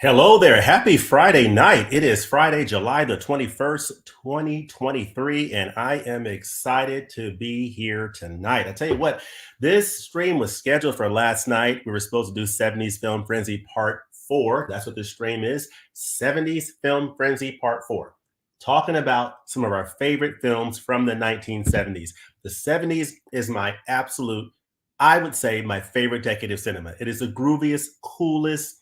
Hello there. Happy Friday night. It is Friday, July the 21st, 2023, and I am excited to be here tonight. I tell you what, this stream was scheduled for last night. We were supposed to do 70s Film Frenzy Part 4. That's what this stream is, 70s Film Frenzy Part 4. Talking about some of our favorite films from the 1970s. The 70s is my absolute, I would say, my favorite decade of cinema. It is the grooviest, coolest,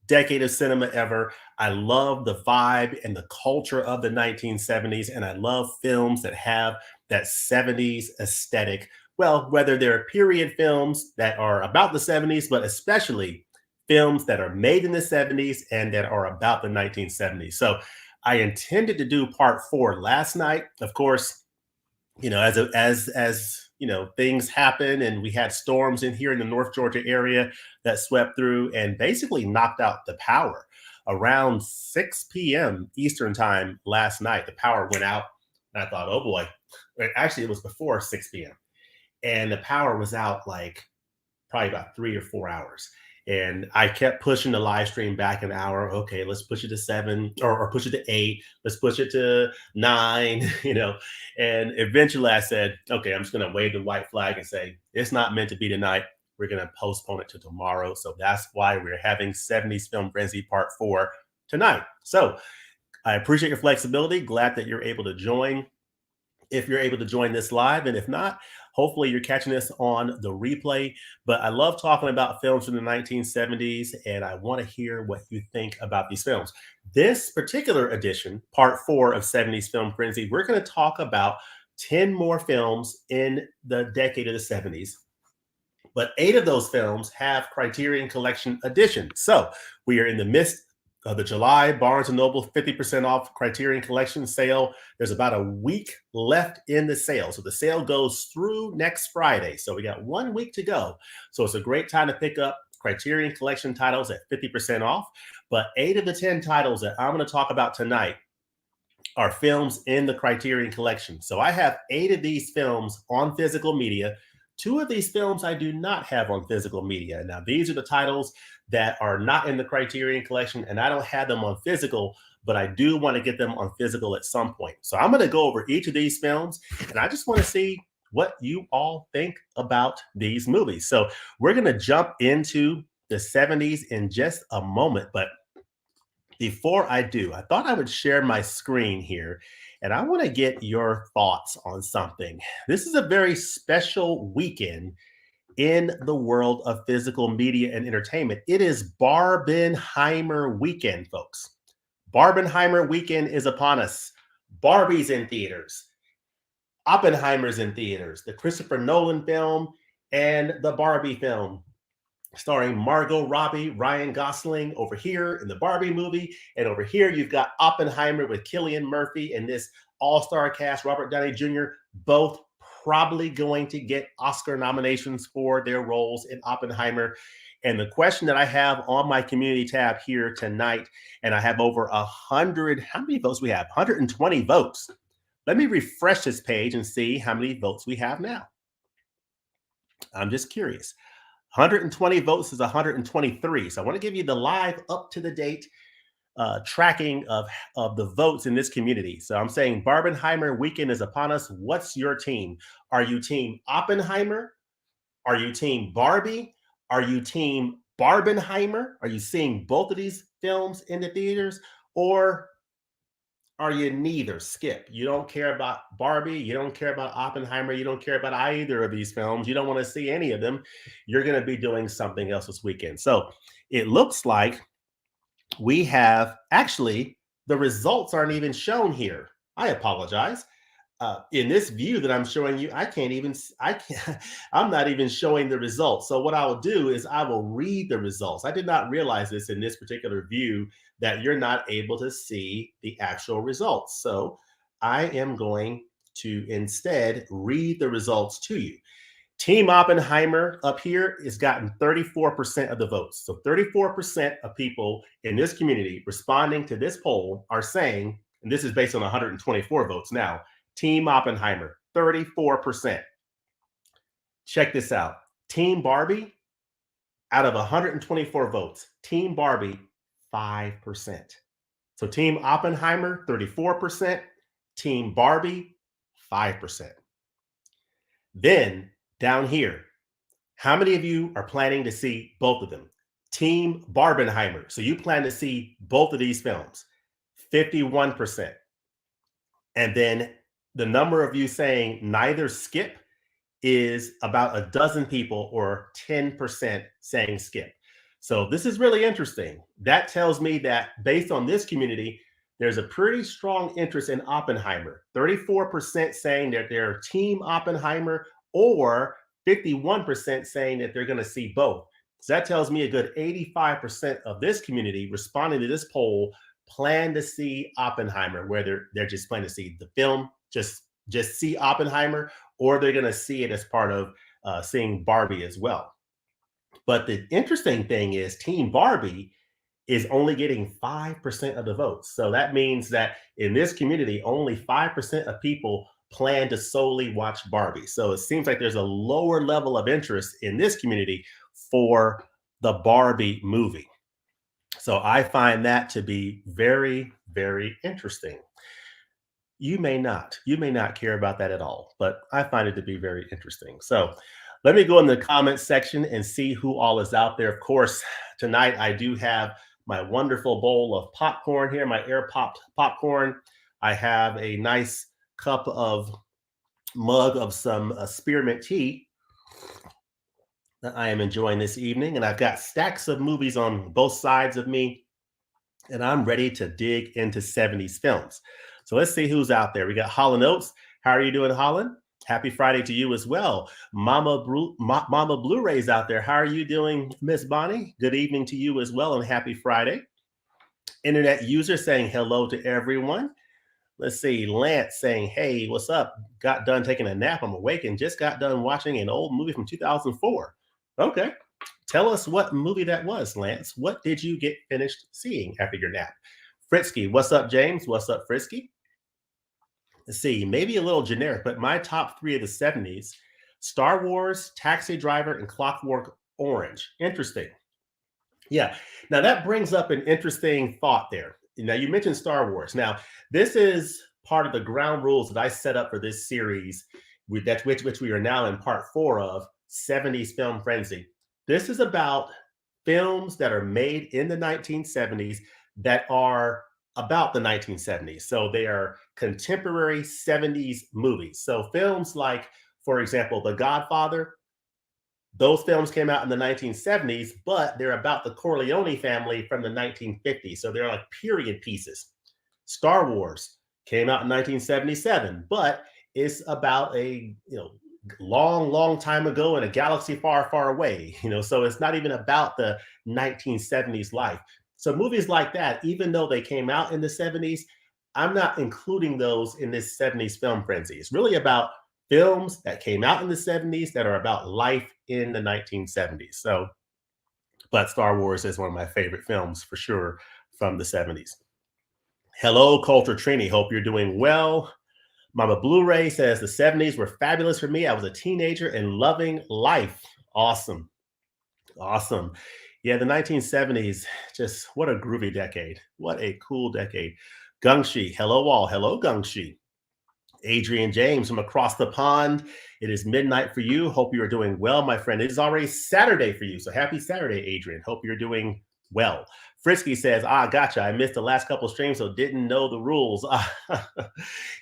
decade of cinema ever. I love the vibe and the culture of the 1970s, and I love films that have that 70s aesthetic. Well, whether they're period films that are about the 70s, but especially films that are made in the 70s and that are about the 1970s. So I intended to do part 4 last night. Of course, as things happen, and we had storms in here in the North Georgia area that swept through and basically knocked out the power around 6 p.m. Eastern time last night. The power went out, and I thought, oh boy. Actually, it was before 6 p.m. and the power was out like probably about 3 or 4 hours. And I kept pushing the live stream back an hour. Okay, let's push it to 7, or push it to 8. Let's push it to 9, And eventually I said, okay, I'm just going to wave the white flag and say, it's not meant to be tonight. We're going to postpone it to tomorrow. So that's why we're having 70s Film Frenzy Part 4 tonight. So I appreciate your flexibility. Glad that you're able to join, if you're able to join this live. And if not, hopefully you're catching this on the replay. But I love talking about films from the 1970s, and I want to hear what you think about these films. This particular edition, part 4 of 70s Film Frenzy, we're going to talk about 10 more films in the decade of the 70s. But 8 of those films have Criterion Collection editions. So we are in the midst of the July Barnes & Noble 50% off Criterion Collection sale. There's about a week left in the sale. So the sale goes through next Friday. So we got 1 week to go. So it's a great time to pick up Criterion Collection titles at 50% off. But 8 of the 10 titles that I'm going to talk about tonight are films in the Criterion Collection. So I have 8 of these films on physical media. 2 of these films I do not have on physical media. Now, these are the titles that are not in the Criterion Collection, and I don't have them on physical, but I do want to get them on physical at some point. So I'm going to go over each of these films, and I just want to see what you all think about these movies. So we're going to jump into the 70s in just a moment, but before I do, I thought I would share my screen here, and I want to get your thoughts on something. This is a very special weekend in the world of physical media and entertainment. It is Barbenheimer weekend, folks. Barbenheimer weekend is upon us. Barbie's in theaters. Oppenheimer's in theaters. The Christopher Nolan film and the Barbie film, starring Margot Robbie, Ryan Gosling over here in the Barbie movie. And over here, you've got Oppenheimer with Cillian Murphy and this all-star cast, Robert Downey Jr., both probably going to get Oscar nominations for their roles in Oppenheimer. And the question that I have on my community tab here tonight, and I have over 100, how many votes we have? 120 votes. Let me refresh this page and see how many votes we have now. I'm just curious. 120 votes is 123. So I want to give you the live up to the date tracking of the votes in this community. So I'm saying Barbenheimer weekend is upon us. What's your team? Are you team Oppenheimer? Are you team Barbie? Are you team Barbenheimer? Are you seeing both of these films in the theaters? Or are you neither? Skip. You don't care about Barbie. You don't care about Oppenheimer. You don't care about either of these films. You don't want to see any of them. You're going to be doing something else this weekend. So it looks like we have, actually, the results aren't even shown here. I apologize. In this view that I'm showing you, I'm not even showing the results. So what I will do is I will read the results. I did not realize this in this particular view, that you're not able to see the actual results. So I am going to instead read the results to you. Team Oppenheimer up here has gotten 34% of the votes. So 34% of people in this community responding to this poll are saying, and this is based on 124 votes now, Team Oppenheimer, 34%. Check this out. Team Barbie, out of 124 votes, Team Barbie, 5%. So Team Oppenheimer, 34%. Team Barbie, 5%. Then down here, how many of you are planning to see both of them? Team Barbenheimer. So you plan to see both of these films, 51%. And then the number of you saying neither skip is about a dozen people, or 10% saying skip. So this is really interesting. That tells me that based on this community, there's a pretty strong interest in Oppenheimer. 34% saying that they're team Oppenheimer, or 51% saying that they're going to see both. So that tells me a good 85% of this community responding to this poll plan to see Oppenheimer, whether they're just planning to see the film, just see Oppenheimer, or they're going to see it as part of seeing Barbie as well. But the interesting thing is Team Barbie is only getting 5% of the votes. So that means that in this community, only 5% of people plan to solely watch Barbie. So it seems like there's a lower level of interest in this community for the Barbie movie. So I find that to be very, very interesting. You may not. You may not care about that at all, but I find it to be very interesting. So let me go in the comments section and see who all is out there. Of course, tonight I do have my wonderful bowl of popcorn here, my air popped popcorn. I have a nice cup of mug of some spearmint tea that I am enjoying this evening. And I've got stacks of movies on both sides of me, and I'm ready to dig into 70s films. So let's see who's out there. We got Holland Oates. How are you doing, Holland? Happy Friday to you as well. Mama Blu-rays out there. How are you doing, Miss Bonnie? Good evening to you as well, and happy Friday. Internet user saying hello to everyone. Let's see, Lance saying, hey, what's up? Got done taking a nap. I'm awake and just got done watching an old movie from 2004. Okay. Tell us what movie that was, Lance. What did you get finished seeing after your nap? Fritsky, what's up, James? What's up, Frisky? Let's see, maybe a little generic, but my top three of the 70s, Star Wars, Taxi Driver, and Clockwork Orange. Interesting. Yeah. Now that brings up an interesting thought there. Now you mentioned Star Wars. Now this is part of the ground rules that I set up for this series, which we are now in part 4 of 70s Film Frenzy. This is about films that are made in the 1970s that are about the 1970s. So they are contemporary 70s movies. So films like, for example, The Godfather, those films came out in the 1970s, but they're about the Corleone family from the 1950s. So they're like period pieces. Star Wars came out in 1977, but it's about a long time ago in a galaxy far, far away. So it's not even about the 1970s life. So movies like that, even though they came out in the 70s, I'm not including those in this 70s film frenzy. It's really about films that came out in the 70s that are about life in the 1970s. So, but Star Wars is one of my favorite films for sure from the 70s. Hello, Culture Trini. Hope you're doing well. Mama Blu-ray says the 70s were fabulous for me. I was a teenager and loving life. Awesome. Awesome. Yeah, the 1970s, just what a groovy decade. What a cool decade. Gungshi, hello all. Hello, Gungshi. Adrian James from across the pond. It is midnight for you. Hope you are doing well, my friend. It is already Saturday for you. So happy Saturday, Adrian. Hope you're doing well. Frisky says, gotcha. I missed the last couple of streams, so didn't know the rules.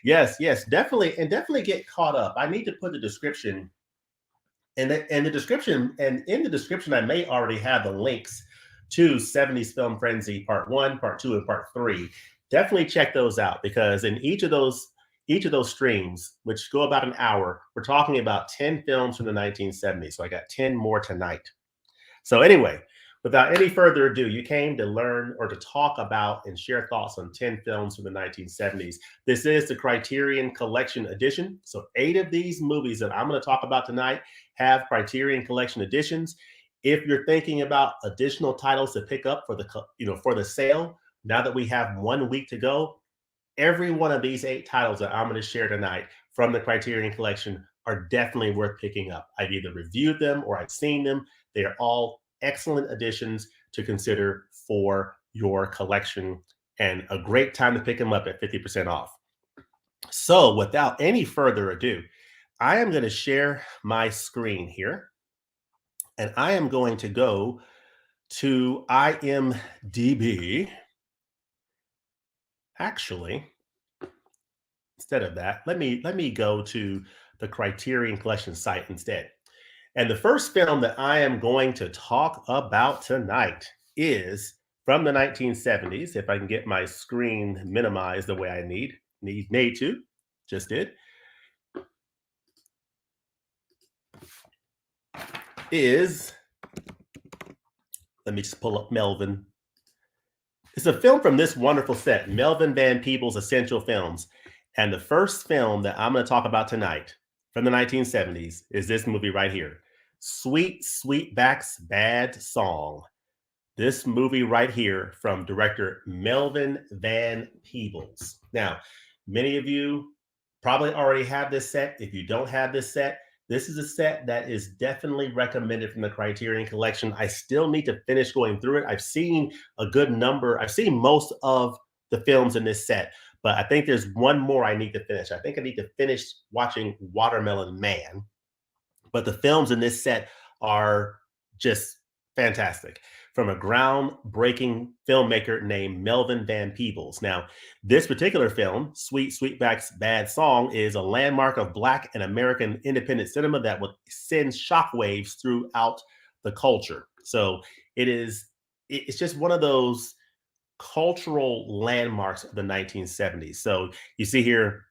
Yes, definitely. And definitely get caught up. I need to put the description and in the description, I may already have the links to 70s Film Frenzy Part 1, Part 2, and Part 3. Definitely check those out, because in each of those streams, which go about an hour, we're talking about 10 films from the 1970s. So I got 10 more tonight. So anyway, without any further ado, you came to learn or to talk about and share thoughts on 10 films from the 1970s. This is the Criterion Collection edition. So 8 of these movies that I'm going to talk about tonight have Criterion Collection editions. If you're thinking about additional titles to pick up for the sale, now that we have 1 week to go, every one of these 8 titles that I'm going to share tonight from the Criterion Collection are definitely worth picking up. I've either reviewed them or I've seen them. They are all excellent additions to consider for your collection, and a great time to pick them up at 50% off. So without any further ado, I am going to share my screen here, and I am going to go to IMDb. Actually, instead of that, let me go to the Criterion Collection site instead. And the first film that I am going to talk about tonight is from the 1970s. If I can get my screen minimized the way I need to, just did. Let me just pull up Melvin. It's a film from this wonderful set, Melvin Van Peebles Essential Films. And the first film that I'm going to talk about tonight from the 1970s is this movie right here, Sweetbacks Bad Song. This movie right here from director Melvin Van Peebles. Now, many of you probably already have this set. If you don't have this set, this is a set that is definitely recommended from the Criterion Collection. I still need to finish going through it. I've seen a good number. I've seen most of the films in this set, but I think there's one more I need to finish. I think I need to finish watching Watermelon Man, but the films in this set are just fantastic, from a groundbreaking filmmaker named Melvin Van Peebles. Now, this particular film, Sweetbacks Bad Song, is a landmark of Black and American independent cinema that would send shockwaves throughout the culture. So it's just one of those cultural landmarks of the 1970s. So you see here,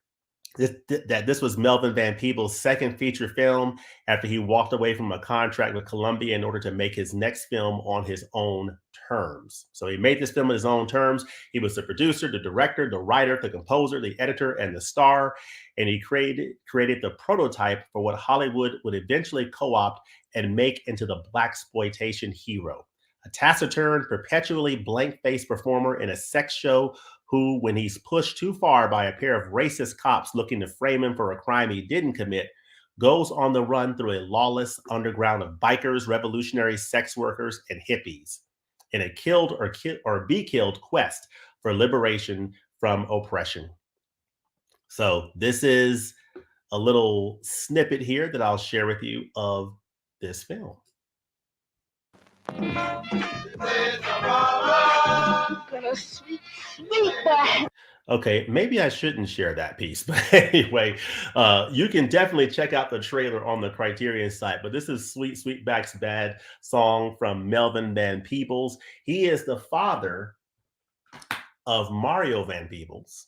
this was Melvin Van Peebles' second feature film after he walked away from a contract with Columbia in order to make his next film on his own terms. So he made this film on his own terms. He was the producer, the director, the writer, the composer, the editor, and the star. And he created the prototype for what Hollywood would eventually co-opt and make into the blaxploitation hero. A taciturn, perpetually blank-faced performer in a sex show who, when he's pushed too far by a pair of racist cops looking to frame him for a crime he didn't commit, goes on the run through a lawless underground of bikers, revolutionaries, sex workers, and hippies in a killed or be killed quest for liberation from oppression. So this is a little snippet here that I'll share with you of this film. Okay, maybe I shouldn't share that piece, but anyway, you can definitely check out the trailer on the Criterion site. But this is Sweetbacks Bad Song from Melvin Van Peebles. He is the father of Mario Van Peebles,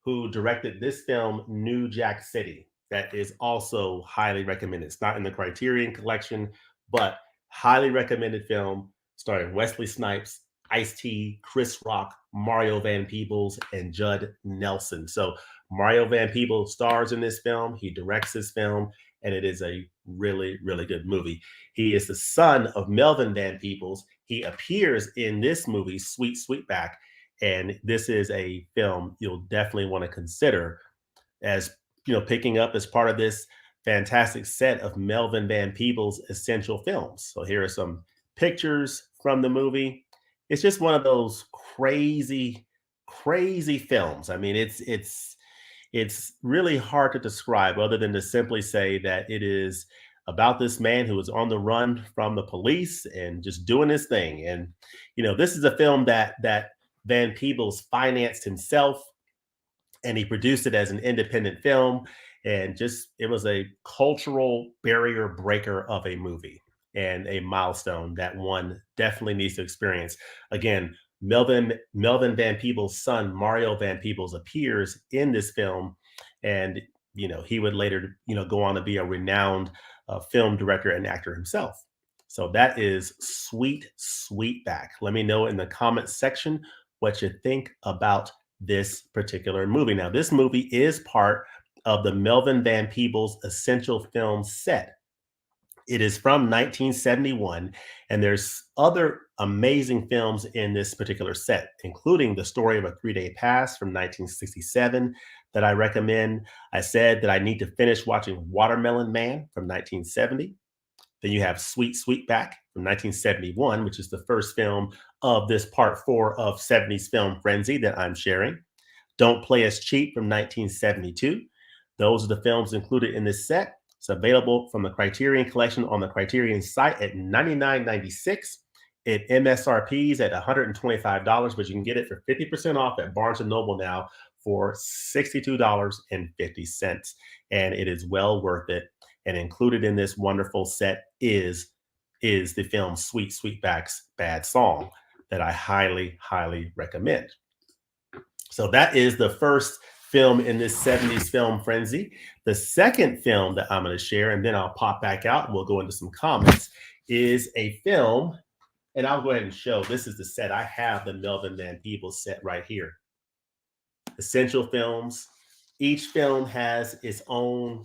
who directed this film, New Jack City. That is also highly recommended. It's not in the Criterion Collection, but highly recommended film starring Wesley Snipes, Ice-T, Chris Rock, Mario Van Peebles, and Judd Nelson. So Mario Van Peebles stars in this film. He directs this film, and it is a really, really good movie. He is the son of Melvin Van Peebles. He appears in this movie, Sweetback, and this is a film you'll definitely want to consider as, picking up as part of this fantastic set of Melvin Van Peebles essential films. So here are some pictures from the movie. It's just one of those crazy films. I mean, it's really hard to describe other than to simply say that it is about this man who was on the run from the police and just doing his thing. And, this is a film that Van Peebles financed himself, and he produced it as an independent film. And it was a cultural barrier breaker of a movie and a milestone that one definitely needs to experience. Again, Melvin Van Peebles' son, Mario Van Peebles, appears in this film. And, he would later, go on to be a renowned film director and actor himself. So that is Sweetback. Let me know in the comments section what you think about this particular movie. Now, this movie is part of the Melvin Van Peebles Essential Film set. It is from 1971, and there's other amazing films in this particular set, including The Story of a Three-Day Past from 1967 that I recommend. I said that I need to finish watching Watermelon Man from 1970. Then you have Sweetback from 1971, which is the first film of this part 4 of 70s film frenzy that I'm sharing. Don't Play Us Cheap from 1972. Those are the films included in this set. It's available from the Criterion Collection on the Criterion site at $99.96. It MSRPs at $125, but you can get it for 50% off at Barnes & Noble now for $62.50. And it is well worth it. And included in this wonderful set is the film Sweetbacks Bad Song that I highly, highly recommend. So that is the first film in this 70s film frenzy. The second film that I'm going to share, and then I'll pop back out and we'll go into some comments, is a film, and I'll go ahead and show. This is the set. I have the Melvin Van Peebles set right here. Essential Films. Each film has its own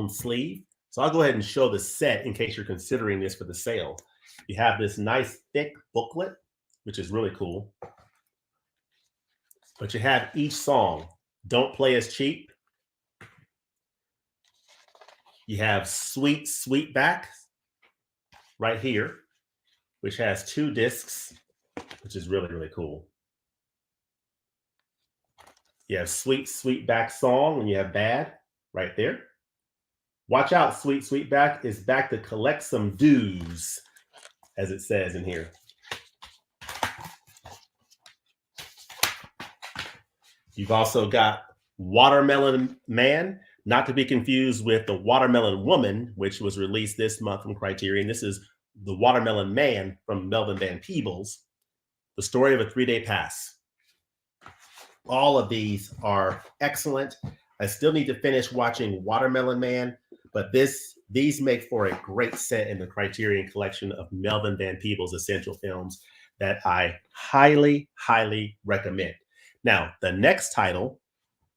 sleeve. So I'll go ahead and show the set in case you're considering this for the sale. You have this nice thick booklet, which is really cool. But you have each song. Don't Play Us Cheap. You have Sweetback right here, which has 2 discs, which is really, really cool. You have Sweetback Song, and you have Bad right there. Watch out, Sweetback is back to collect some dues, as it says in here. You've also got Watermelon Man, not to be confused with the Watermelon Woman, which was released this month from Criterion. This is the Watermelon Man from Melvin Van Peebles, The Story of a 3-Day Pass. All of these are excellent. I still need to finish watching Watermelon Man, but these make for a great set in the Criterion Collection of Melvin Van Peebles essential films that I highly, highly recommend. Now, the next title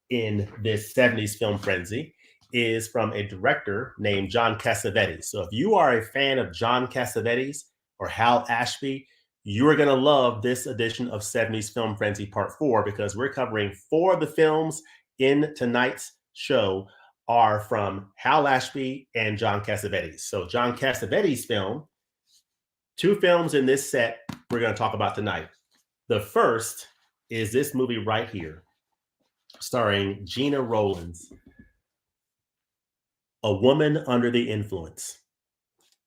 in this 70s film frenzy is from a director named John Cassavetes. So if you are a fan of John Cassavetes or Hal Ashby, you're going to love this edition of 70s Film Frenzy Part 4, because we're covering 4 of the films in tonight's show are from Hal Ashby and John Cassavetes. So John Cassavetes' film, 2 films in this set we're going to talk about tonight. The first is this movie right here, starring Gina Rowlands, A Woman Under the Influence.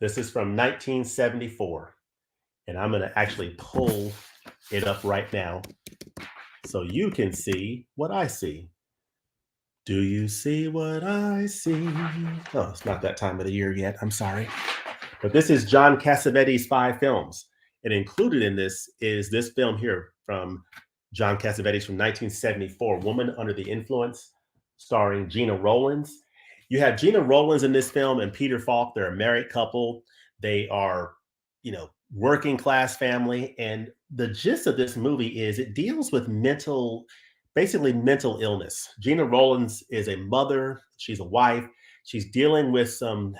This is from 1974. And I'm going to actually pull it up right now so you can see what I see. Do you see what I see? Oh, it's not that time of the year yet. I'm sorry. But this is John Cassavetes' 5 films. And included in this is this film here from John Cassavetes from 1974, Woman Under the Influence, starring Gina Rowlands. You have Gina Rowlands in this film and Peter Falk. They're a married couple. They are, working class family. And the gist of this movie is it deals with basically mental illness. Gina Rowlands is a mother. She's a wife. She's dealing with some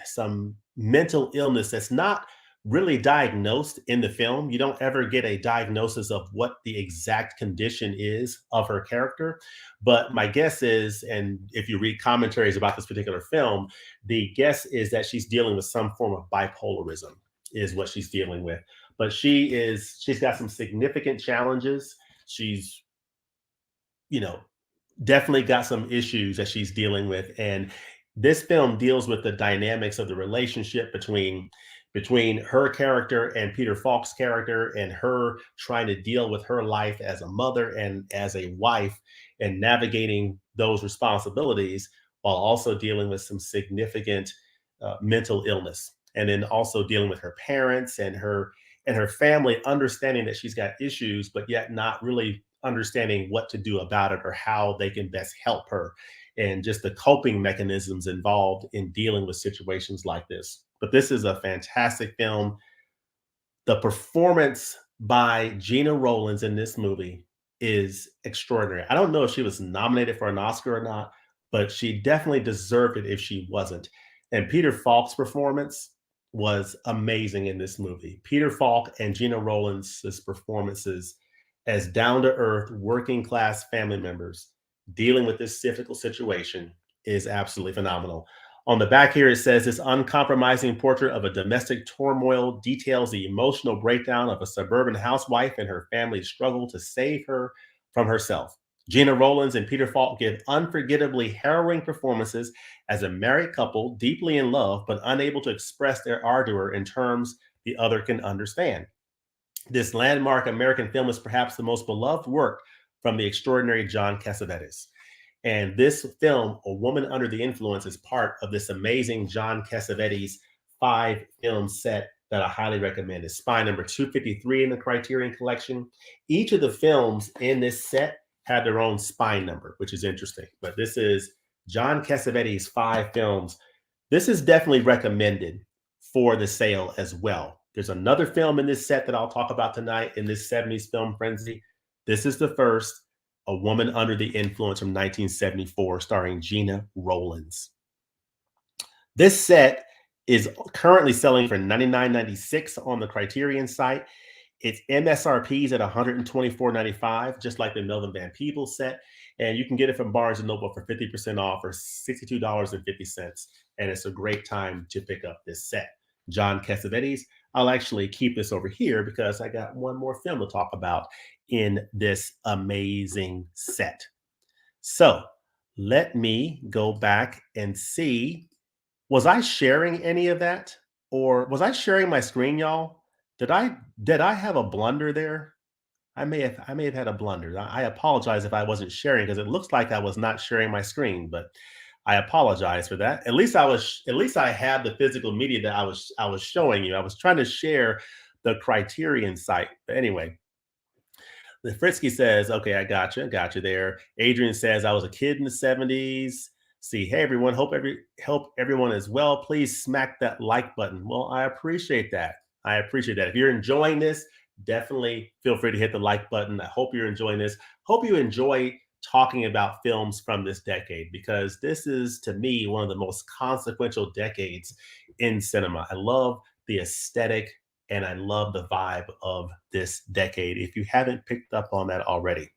mental illness that's not really diagnosed in the film. You don't ever get a diagnosis of what the exact condition is of her character. But my guess is, and if you read commentaries about this particular film, the guess is that she's dealing with some form of bipolarism is what she's dealing with. But she's got some significant challenges. She's, definitely got some issues that she's dealing with. And this film deals with the dynamics of the relationship between her character and Peter Falk's character, and her trying to deal with her life as a mother and as a wife and navigating those responsibilities while also dealing with some significant mental illness. And then also dealing with her parents and her family, understanding that she's got issues, but yet not really understanding what to do about it or how they can best help her, and just the coping mechanisms involved in dealing with situations like this. But this is a fantastic film. The performance by Gina Rowlands in this movie is extraordinary. I don't know if she was nominated for an Oscar or not, but she definitely deserved it if she wasn't. And Peter Falk's performance was amazing in this movie. Peter Falk and Gina Rowlands' performances as down-to-earth working class family members dealing with this difficult situation is absolutely phenomenal. On the back here, it says this uncompromising portrait of a domestic turmoil details the emotional breakdown of a suburban housewife and her family's struggle to save her from herself. Gina Rollins and Peter Falk give unforgettably harrowing performances as a married couple deeply in love but unable to express their ardor in terms the other can understand. This landmark American film is perhaps the most beloved work from the extraordinary John Cassavetes. And this film, A Woman Under the Influence, is part of this amazing John Cassavetes 5 film set that I highly recommend. It's spine number 253 in the Criterion Collection. Each of the films in this set have their own spine number, which is interesting. But this is John Cassavetes' 5 films. This is definitely recommended for the sale as well. There's another film in this set that I'll talk about tonight in this 70s film frenzy. This is the first, A Woman Under the Influence from 1974, starring Gina Rollins. This set is currently selling for $99.96 on the Criterion site. Its MSRP is at $124.95, just like the Melvin Van Peebles set. And you can get it from Barnes & Noble for 50% off or $62.50. And it's a great time to pick up this set. John Cassavetes. I'll actually keep this over here because I got one more film to talk about in this amazing set. So let me go back and see. Was I sharing any of that? Or was I sharing my screen, y'all? Did I have a blunder there? I may have had a blunder. I apologize if I wasn't sharing because it looks like I was not sharing my screen, but I apologize for that. At least I had the physical media that I was showing you. I was trying to share the Criterion site. But anyway, the Fritsky says, okay, I got you there. Adrian says, I was a kid in the 70s. See, hey everyone, hope everyone is well. Please smack that like button. Well, I appreciate that. If you're enjoying this, definitely feel free to hit the like button. I hope you're enjoying this. Hope you enjoy talking about films from this decade, because this is, to me, one of the most consequential decades in cinema. I love the aesthetic and I love the vibe of this decade, if you haven't picked up on that already.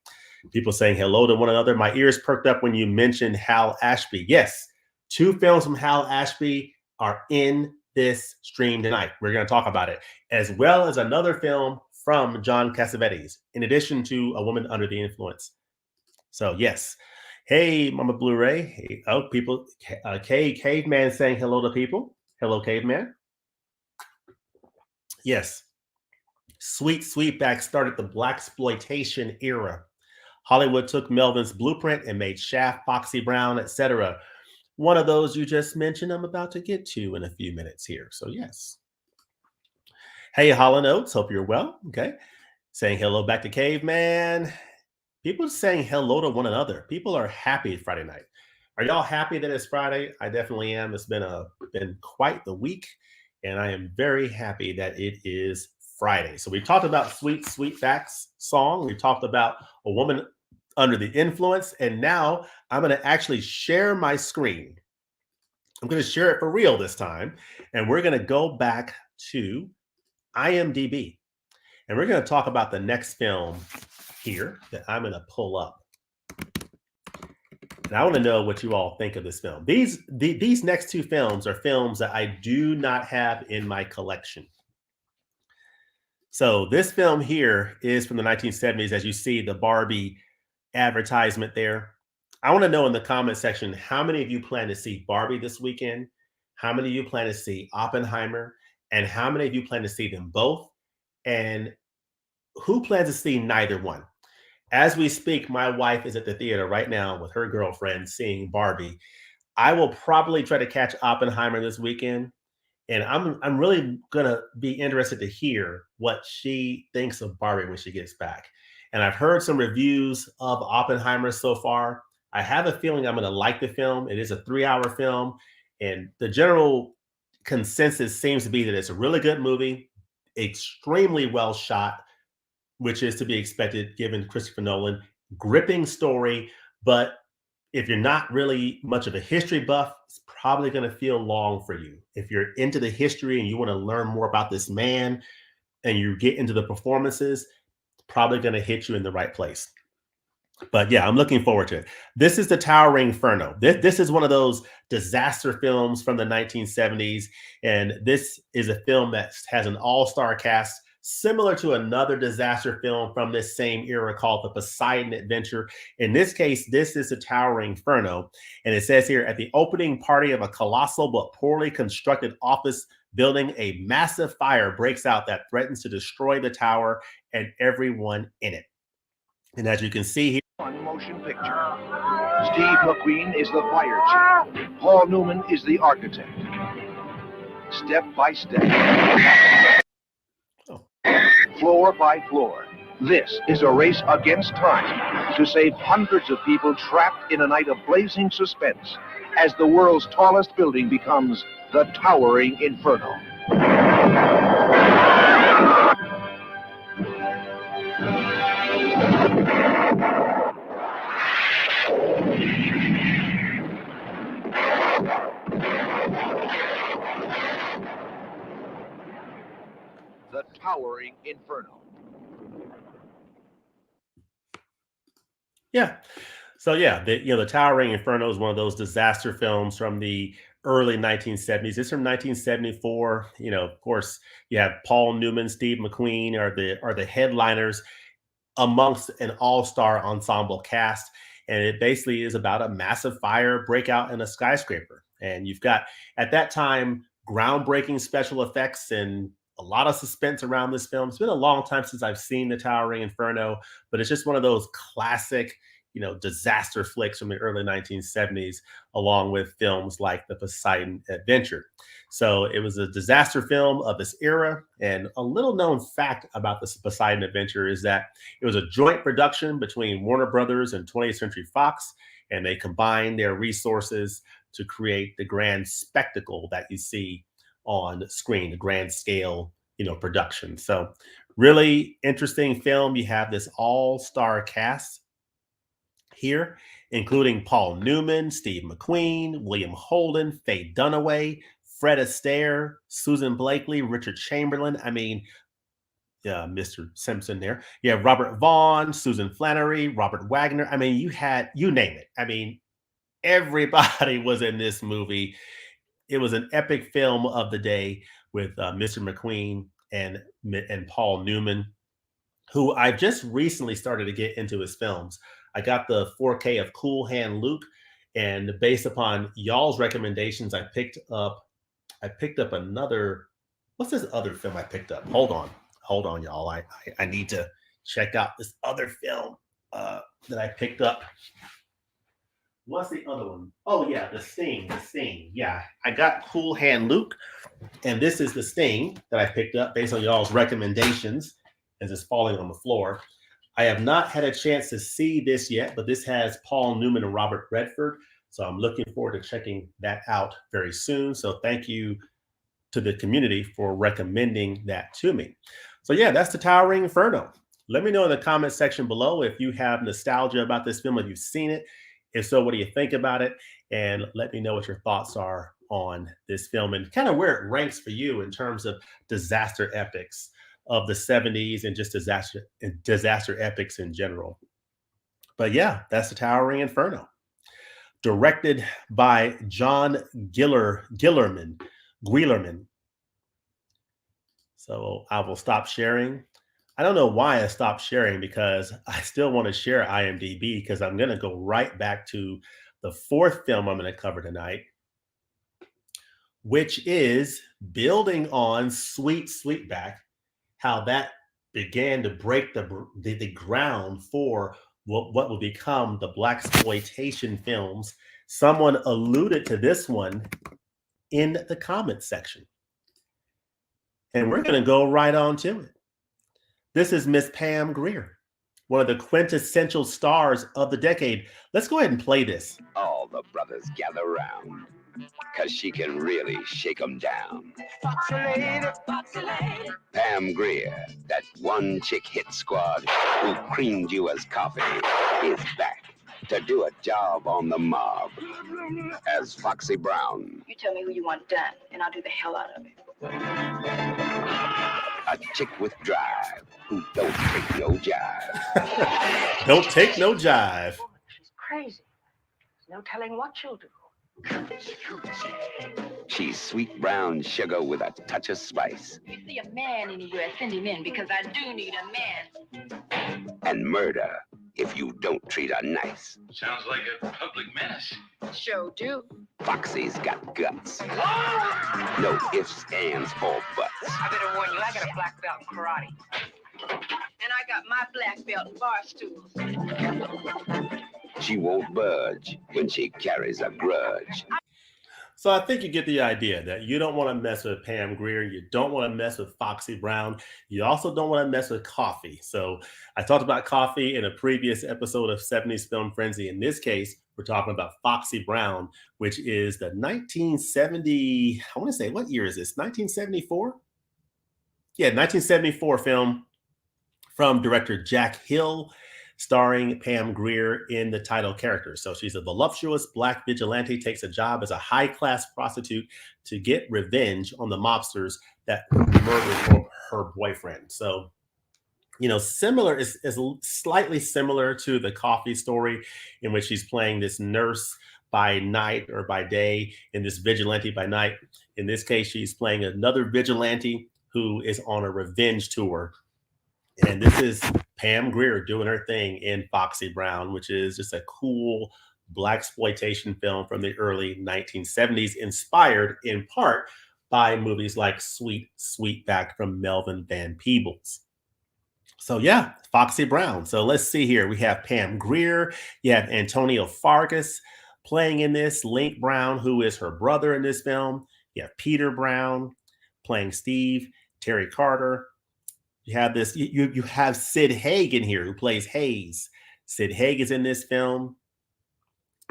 People saying hello to one another. My ears perked up when you mentioned Hal Ashby. Yes, 2 films from Hal Ashby are in this stream tonight. We're going to talk about it, as well as another film from John Cassavetes, in addition to A Woman Under the Influence. So yes. Hey, Mama Blu-ray. Hey, oh, people. Caveman saying hello to people. Hello, Caveman. Yes. Sweetbacks started the blaxploitation era. Hollywood took Melvin's blueprint and made Shaft, Foxy Brown, etc. One of those you just mentioned, I'm about to get to in a few minutes here. So yes. Hey, Holland Oates. Hope you're well. Okay. Saying hello back to Caveman. People are saying hello to one another. People are happy Friday night. Are y'all happy that it's Friday? I definitely am. It's been quite the week, and I am very happy that it is Friday. So we talked about Sweetbacks song. We talked about A Woman Under the Influence, and now I'm going to actually share my screen. I'm going to share it for real this time, and we're going to go back to IMDb, and we're going to talk about the next film here that I'm going to pull up. And I want to know what you all think of this film. These next 2 films are films that I do not have in my collection. So this film here is from the 1970s. As you see the Barbie advertisement there. I want to know in the comment section, how many of you plan to see Barbie this weekend? How many of you plan to see Oppenheimer? And how many of you plan to see them both? And who plans to see neither one? As we speak, my wife is at the theater right now with her girlfriend seeing Barbie. I will probably try to catch Oppenheimer this weekend, and I'm really gonna be interested to hear what she thinks of Barbie when she gets back. And I've heard some reviews of Oppenheimer so far. I have a feeling I'm gonna like the film. It is a 3-hour film, and the general consensus seems to be that it's a really good movie, extremely well shot, which is to be expected given Christopher Nolan. Gripping story, but if you're not really much of a history buff, it's probably going to feel long for you. If you're into the history and you want to learn more about this man and you get into the performances, it's probably going to hit you in the right place. But yeah, I'm looking forward to it. This is the Towering Inferno. This is one of those disaster films from the 1970s. And this is a film that has an all-star cast similar to another disaster film from this same era called The Poseidon Adventure. In this case, this is the Towering Inferno. And it says here, at the opening party of a colossal but poorly constructed office building, a massive fire breaks out that threatens to destroy the tower and everyone in it. And as you can see here, one motion picture. Steve McQueen is the fire chief. Paul Newman is the architect. Step by step. Floor by floor. This is a race against time to save hundreds of people trapped in a night of blazing suspense as the world's tallest building becomes the Towering Inferno. The Towering Inferno. yeah. So yeah, the Towering Inferno is one of those disaster films from the early 1970s. It's from 1974. Of course, you have Paul Newman, Steve McQueen are the headliners amongst an all-star ensemble cast. And it basically is about a massive fire breakout in a skyscraper. And you've got, at that time, groundbreaking special effects and a lot of suspense around this film. It's been a long time since I've seen The Towering Inferno, but it's just one of those classic, disaster flicks from the early 1970s, along with films like The Poseidon Adventure. So it was a disaster film of this era. And a little known fact about the Poseidon Adventure is that it was a joint production between Warner Brothers and 20th Century Fox, and they combined their resources to create the grand spectacle that you see on screen, the grand scale, production. So really interesting film. You have this all-star cast here, including Paul Newman, Steve McQueen, William Holden, Faye Dunaway, Fred Astaire, Susan Blakely, Richard Chamberlain. I mean, Mr. Simpson there. You have Robert Vaughn, Susan Flannery, Robert Wagner. I mean, you name it. I mean, everybody was in this movie. It was an epic film of the day with Mr. McQueen and Paul Newman, who I've just recently started to get into his films. I got the 4K of Cool Hand Luke, and based upon y'all's recommendations, I picked up another. What's this other film I picked up? Hold on, y'all. I need to check out this other film that I picked up. What's the other one? Oh yeah, The Sting. Yeah, I got Cool Hand Luke, and this is The Sting that I picked up based on y'all's recommendations as it's falling on the floor. I have not had a chance to see this yet, but this has Paul Newman and Robert Redford. So I'm looking forward to checking that out very soon. So thank you to the community for recommending that to me. So yeah, that's The Towering Inferno. Let me know in the comment section below if you have nostalgia about this film, if you've seen it. If so, what do you think about it? And let me know what your thoughts are on this film and kind of where it ranks for you in terms of disaster epics of the 70s and just disaster epics in general. But yeah, that's The Towering Inferno. Directed by John Guillermin. So I will stop sharing. I don't know why I stopped sharing, because I still want to share IMDb, because I'm going to go right back to the fourth film I'm going to cover tonight, which is building on Sweetback, how that began to break the ground for what will become the blaxploitation films. Someone alluded to this one in the comment section, and we're going to go right on to it. This is Miss Pam Grier, one of the quintessential stars of the decade. Let's go ahead and play this. All the brothers gather round, because she can really shake them down. Foxy lady, Foxy lady. Pam Grier, that one chick hit squad who creamed you as coffee, is back to do a job on the mob as Foxy Brown. You tell me who you want done, and I'll do the hell out of it. A chick with drive who don't take no jive. Don't take no jive. She's crazy. There's no telling what she'll do. She's sweet brown sugar with a touch of spice. If you see a man anywhere, send him in, because I do need a man. And murder if you don't treat her nice. Sounds like a public menace. Sure do. Foxy's got guts. No ifs, ands, or buts. I better warn you, I got a black belt in karate. And I got my black belt in bar stools. She won't budge when she carries a grudge. So I think you get the idea that you don't want to mess with Pam Grier. You don't want to mess with Foxy Brown. You also don't want to mess with Coffee. So I talked about Coffee in a previous episode of 70s Film Frenzy. In this case, we're talking about Foxy Brown, which is the 1970, I want to say, what year is this? 1974? Yeah, 1974 film from director Jack Hill, starring Pam Grier in the title character. So she's a voluptuous black vigilante, takes a job as a high-class prostitute to get revenge on the mobsters that murdered her boyfriend. So, you know, similar is slightly similar to the Coffee story, in which she's playing this nurse by night or by day and this vigilante by night. In this case, she's playing another vigilante who is on a revenge tour. And this is Pam Grier doing her thing in Foxy Brown, which is just a cool blaxploitation film from the early 1970s, inspired in part by movies like Sweetback from Melvin Van Peebles. So yeah, Foxy Brown. So let's see here. We have Pam Grier. You have Antonio Fargas playing in this. Link Brown, who is her brother in this film. You have Peter Brown playing Steve. Terry Carter. You have this. You have Sid Haig in here, who plays Hayes. Sid Haig is in this film,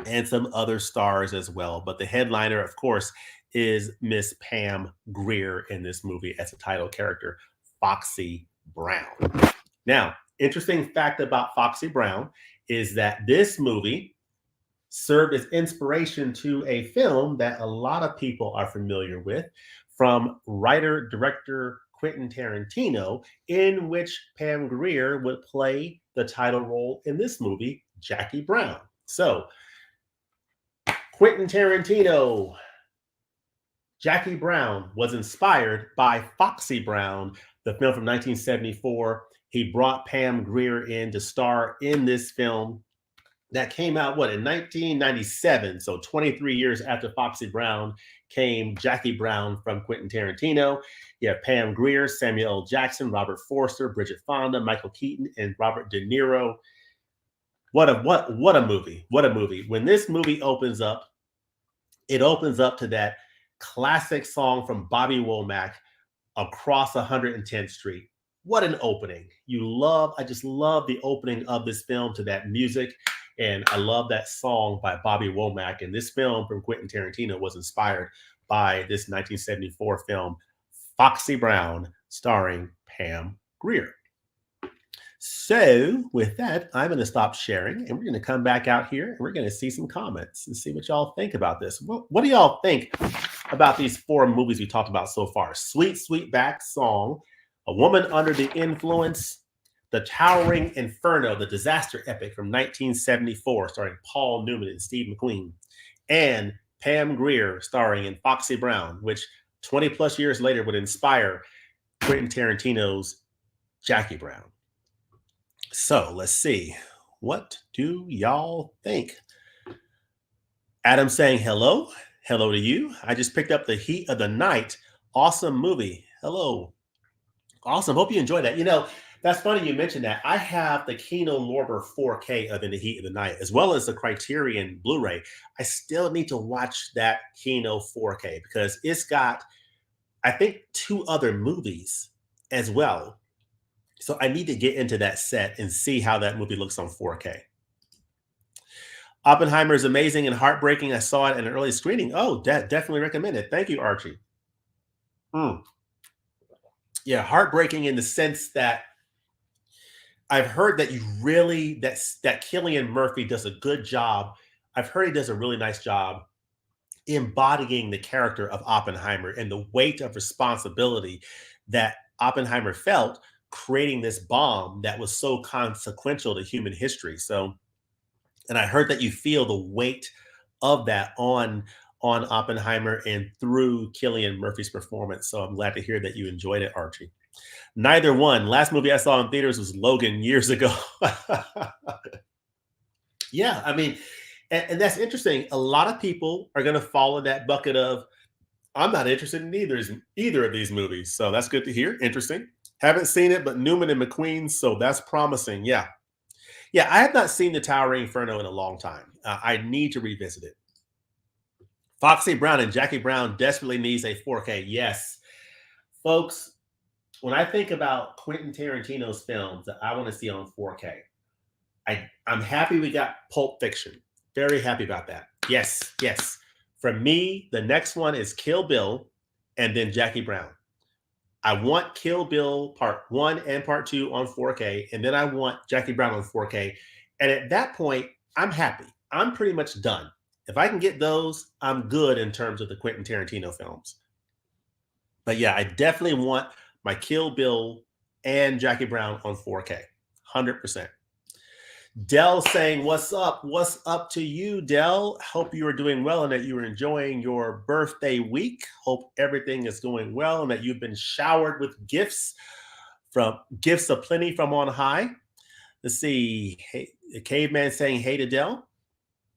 and some other stars as well. But the headliner, of course, is Miss Pam Grier in this movie as a title character, Foxy Brown. Now, interesting fact about Foxy Brown is that this movie served as inspiration to a film that a lot of people are familiar with from writer-director Quentin Tarantino, in which Pam Grier would play the title role in this movie, Jackie Brown. So, Quentin Tarantino, Jackie Brown was inspired by Foxy Brown, the film from 1974. He brought Pam Grier in to star in this film that came out, in 1997. So 23 years after Foxy Brown came Jackie Brown from Quentin Tarantino. You have Pam Grier, Samuel L. Jackson, Robert Forster, Bridget Fonda, Michael Keaton, and Robert De Niro. What a movie. What a movie. When this movie opens up, it opens up to that classic song from Bobby Womack, Across 110th Street. What an opening. I just love the opening of this film to that music. And I love that song by Bobby Womack. And this film from Quentin Tarantino was inspired by this 1974 film, Foxy Brown, starring Pam Grier. So with that, I'm going to stop sharing and we're going to come back out here and we're going to see some comments and see what y'all think about this. What do y'all think about these 4 movies we talked about so far? Sweetbacks song, A Woman Under the Influence, The Towering Inferno, the disaster epic from 1974, starring Paul Newman and Steve McQueen, and Pam Grier starring in Foxy Brown, which 20 plus years later would inspire Quentin Tarantino's Jackie Brown. So let's see. What do y'all think? Adam saying hello. Hello to you. I just picked up The Heat of the Night. Awesome movie. Hello. Awesome. Hope you enjoyed that. You know, that's funny you mentioned that. I have the Kino Lorber 4K of In the Heat of the Night, as well as the Criterion Blu-ray. I still need to watch that Kino 4K because it's got, I think, 2 other movies as well. So I need to get into that set and see how that movie looks on 4K. Oppenheimer is amazing and heartbreaking. I saw it in an early screening. Oh, definitely recommend it. Thank you, Archie. Yeah, heartbreaking in the sense that I've heard that that Cillian Murphy does a good job. I've heard he does a really nice job embodying the character of Oppenheimer and the weight of responsibility that Oppenheimer felt creating this bomb that was so consequential to human history. So, and I heard that you feel the weight of that on Oppenheimer and through Cillian Murphy's performance. So I'm glad to hear that you enjoyed it, Archie. Neither one. Last movie I saw in theaters was Logan years ago. Yeah, I mean, and that's interesting. A lot of people are going to fall in that bucket of I'm not interested in either of these movies. So that's good to hear. Interesting. Haven't seen it, but Newman and McQueen, so that's promising. Yeah. Yeah, I have not seen The Towering Inferno in a long time. I need to revisit it. Foxy Brown and Jackie Brown desperately needs a 4K. Yes. Folks, when I think about Quentin Tarantino's films that I want to see on 4K, I'm happy we got Pulp Fiction. Very happy about that. Yes, yes. For me, the next one is Kill Bill and then Jackie Brown. I want Kill Bill Part 1 and Part 2 on 4K, and then I want Jackie Brown on 4K. And at that point, I'm happy. I'm pretty much done. If I can get those, I'm good in terms of the Quentin Tarantino films. But yeah, I definitely want my Kill Bill and Jackie Brown on 4K. 100%. Dell saying, what's up? What's up to you, Dell? Hope you are doing well and that you are enjoying your birthday week. Hope everything is going well and that you've been showered with gifts aplenty from on high. Let's see. Hey, the caveman saying hey to Dell.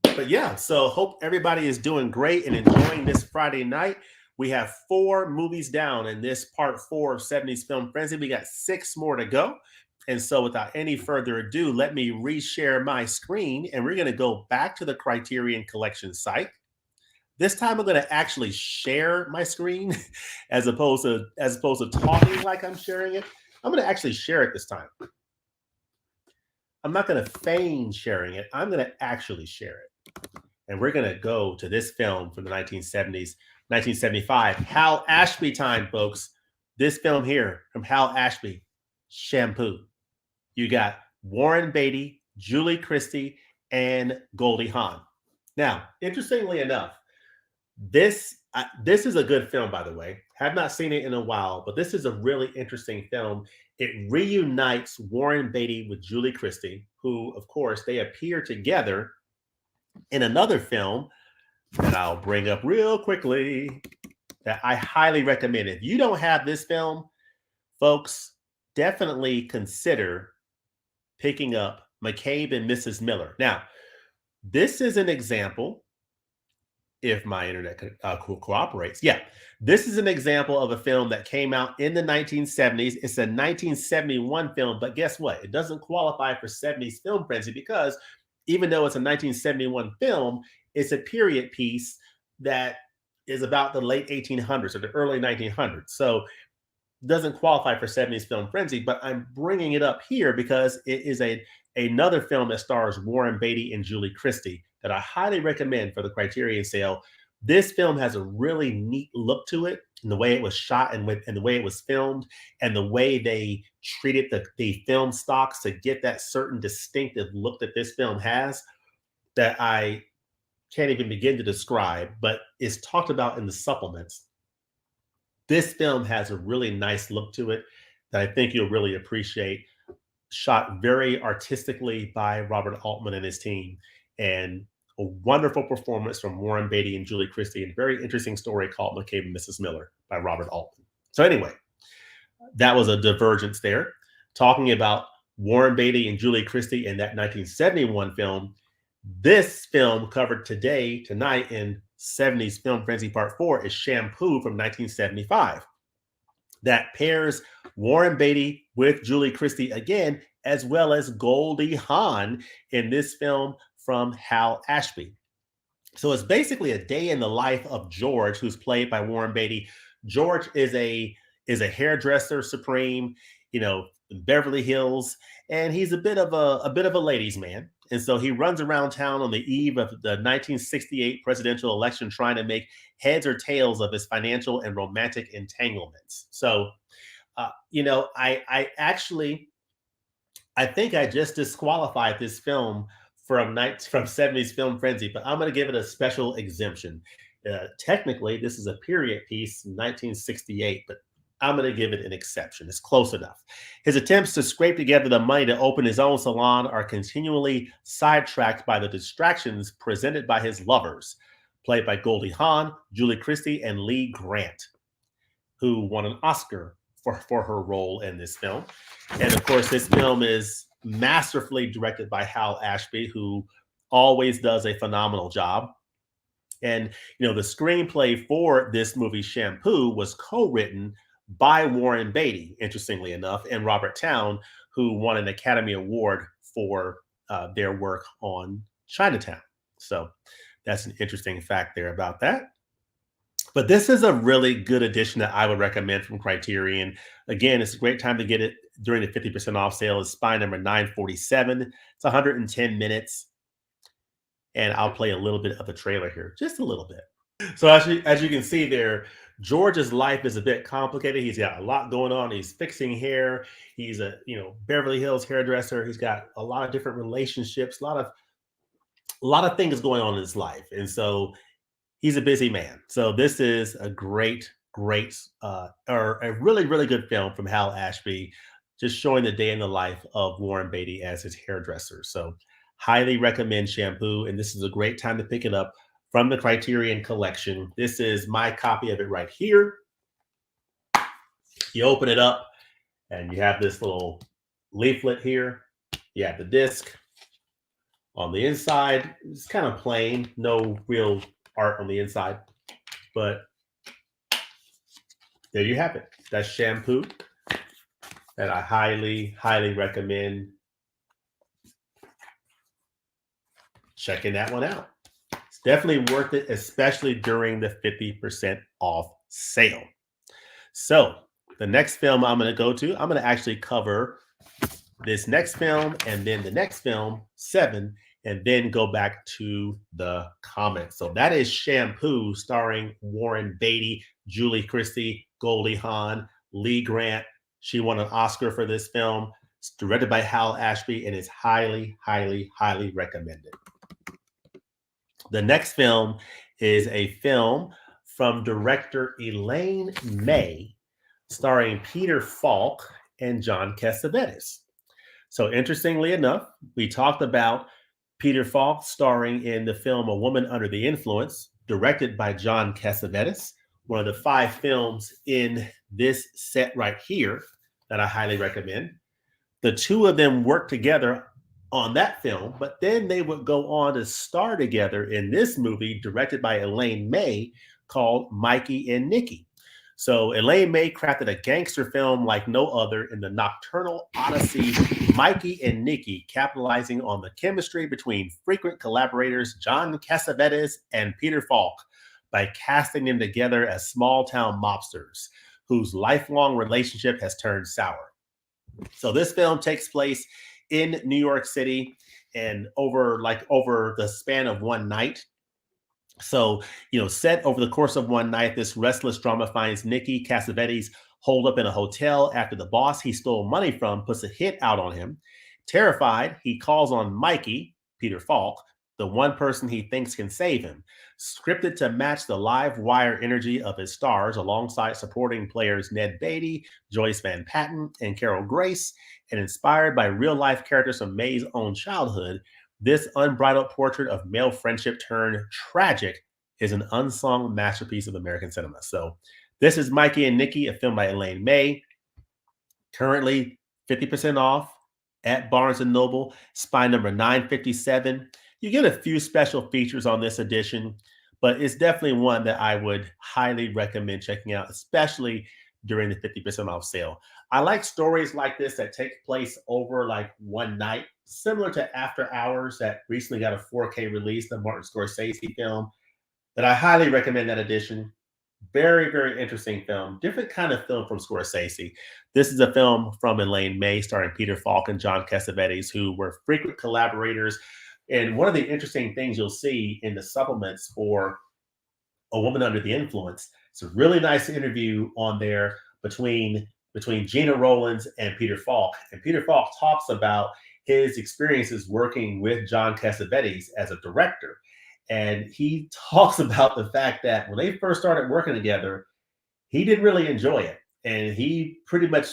But yeah, so hope everybody is doing great and enjoying this Friday night. We have 4 movies down in this part 4 of 70s Film Frenzy. We got 6 more to go. And so without any further ado, let me reshare my screen and we're going to go back to the Criterion Collection site. This time I'm going to actually share my screen as opposed to talking like I'm sharing it. I'm going to actually share it this time. I'm not going to feign sharing it. I'm going to actually share it. And we're going to go to this film from the 1970s, 1975. Hal Ashby time, folks. This film here from Hal Ashby, Shampoo. You got Warren Beatty, Julie Christie, and Goldie Hawn. Now, interestingly enough, this is a good film, by the way. Have not seen it in a while, but this is a really interesting film. It reunites Warren Beatty with Julie Christie, who, of course, they appear together in another film that I'll bring up real quickly that I highly recommend. If you don't have this film, folks, definitely consider picking up McCabe and Mrs. Miller. Now, this is an example, if my internet cooperates. Yeah, this is an example of a film that came out in the 1970s. It's a 1971 film, but guess what? It doesn't qualify for 70s Film Frenzy because even though it's a 1971 film, it's a period piece that is about the late 1800s or the early 1900s. So doesn't qualify for 70s Film Frenzy, but I'm bringing it up here because it is another film that stars Warren Beatty and Julie Christie that I highly recommend for the Criterion sale. This film has a really neat look to it, and the way it was shot and the way it was filmed and the way they treated the film stocks to get that certain distinctive look that this film has that I can't even begin to describe, but is talked about in the supplements. This film has a really nice look to it that I think you'll really appreciate. Shot very artistically by Robert Altman and his team, and a wonderful performance from Warren Beatty and Julie Christie, and a very interesting story called McCabe and Mrs. Miller by Robert Altman. So anyway, that was a divergence there. Talking about Warren Beatty and Julie Christie in that 1971 film. This film covered tonight in 70s Film Frenzy Part 4 is Shampoo from 1975. That pairs Warren Beatty with Julie Christie again, as well as Goldie Hawn in this film from Hal Ashby. So it's basically a day in the life of George, who's played by Warren Beatty. George is a hairdresser supreme, in Beverly Hills, and he's a bit of a ladies' man. And so he runs around town on the eve of the 1968 presidential election trying to make heads or tails of his financial and romantic entanglements. So, I think I just disqualified this film from 70s Film Frenzy, but I'm going to give it a special exemption. Technically, this is a period piece, 1968, but I'm going to give it an exception. It's close enough. His attempts to scrape together the money to open his own salon are continually sidetracked by the distractions presented by his lovers, played by Goldie Hawn, Julie Christie, and Lee Grant, who won an Oscar for her role in this film. And of course, this film is masterfully directed by Hal Ashby, who always does a phenomenal job. And, you know, the screenplay for this movie, Shampoo, was co-written by Warren Beatty, interestingly enough, and Robert Towne, who won an Academy Award for their work on Chinatown. So that's an interesting fact there about that. But this is a really good edition that I would recommend from Criterion. Again, it's a great time to get it during the 50% off sale. It's spine number 947. It's 110 minutes. And I'll play a little bit of the trailer here, just a little bit. So as you can see there, George's life is a bit complicated. He's got a lot going on. He's fixing hair. He's a Beverly Hills hairdresser. He's got a lot of different relationships, a lot of things going on in his life. And so he's a busy man. So this is a great, or a really, really good film from Hal Ashby, just showing the day in the life of Warren Beatty as his hairdresser. So highly recommend Shampoo. And this is a great time to pick it up from the Criterion Collection. This is my copy of it right here. You open it up and you have this little leaflet here. You have the disc. On the inside, it's kind of plain, no real art on the inside, but there you have it. That's Shampoo, and I highly, highly recommend checking that one out. It's definitely worth it, especially during the 50% off sale. So the next film I'm going to go to, I'm going to actually cover this next film and then the next film, 7, and then go back to the comments. So that is Shampoo, starring Warren Beatty, Julie Christie, Goldie Hawn, Lee Grant. She won an Oscar for this film. It's directed by Hal Ashby and is highly, highly, highly recommended. The next film is a film from director Elaine May, starring Peter Falk and John Cassavetes. So interestingly enough, we talked about Peter Falk starring in the film A Woman Under the Influence, directed by John Cassavetes, one of the 5 films in this set right here that I highly recommend. The two of them worked together on that film, but then they would go on to star together in this movie directed by Elaine May called Mikey and Nikki. So Elaine May crafted a gangster film like no other in the nocturnal odyssey, Mikey and Nikki, capitalizing on the chemistry between frequent collaborators John Cassavetes and Peter Falk by casting them together as small-town mobsters whose lifelong relationship has turned sour. So this film takes place in New York City and over the span of one night. So, set over the course of one night, this restless drama finds Nikki Cassavetes holed up in a hotel after the boss he stole money from puts a hit out on him. Terrified, he calls on Mikey, Peter Falk, the one person he thinks can save him. Scripted to match the live wire energy of his stars alongside supporting players Ned Beatty, Joyce Van Patten, and Carol Grace, and inspired by real-life characters from May's own childhood, this unbridled portrait of male friendship turned tragic is an unsung masterpiece of American cinema. So this is Mikey and Nikki, a film by Elaine May. Currently 50% off at Barnes & Noble, spine number 957. You get a few special features on this edition, but it's definitely one that I would highly recommend checking out, especially during the 50% off sale. I like stories like this that take place over like one night, similar to After Hours that recently got a 4K release, the Martin Scorsese film, that I highly recommend that edition. Very, very interesting film. Different kind of film from Scorsese. This is a film from Elaine May starring Peter Falk and John Cassavetes, who were frequent collaborators. And one of the interesting things you'll see in the supplements for A Woman Under the Influence, it's a really nice interview on there between Gina Rowlands and Peter Falk. And Peter Falk talks about his experiences working with John Cassavetes as a director. And he talks about the fact that when they first started working together, he didn't really enjoy it. and he pretty much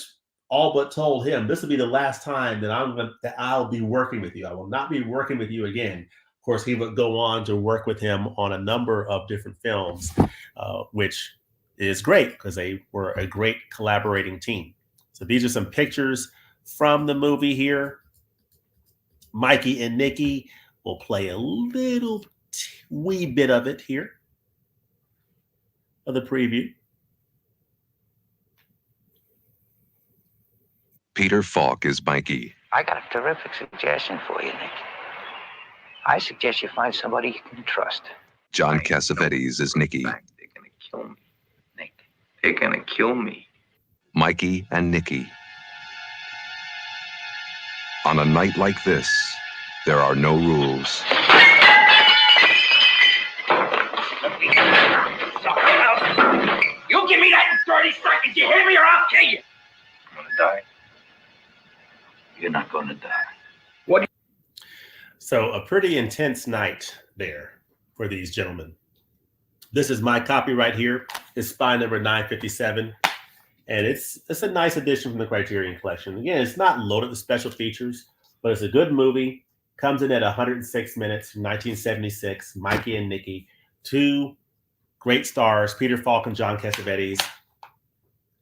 all but told him, this will be the last time that I'll be working with you. I will not be working with you again. Of course, he would go on to work with him on a number of different films, which is great because they were a great collaborating team. So these are some pictures from the movie here. Mikey and Nikki will play a little wee bit of it here of the preview. Peter Falk is Mikey. I got a terrific suggestion for you, Nick. I suggest you find somebody you can trust. John Cassavetes is Nikki. They're gonna kill me, Nick. They're gonna kill me. Mikey and Nikki. On a night like this, there are no rules. You give me that in 30 seconds, you hear me, or I'll kill you. I'm gonna die. You're not gonna die. So a pretty intense night there for these gentlemen. This is my copy right here. It's spy number 957. And it's a nice addition from the Criterion Collection. Again, it's not loaded with special features, but it's a good movie. Comes in at 106 minutes from 1976. Mikey and Nikki, two great stars, Peter Falk and John Cassavetes,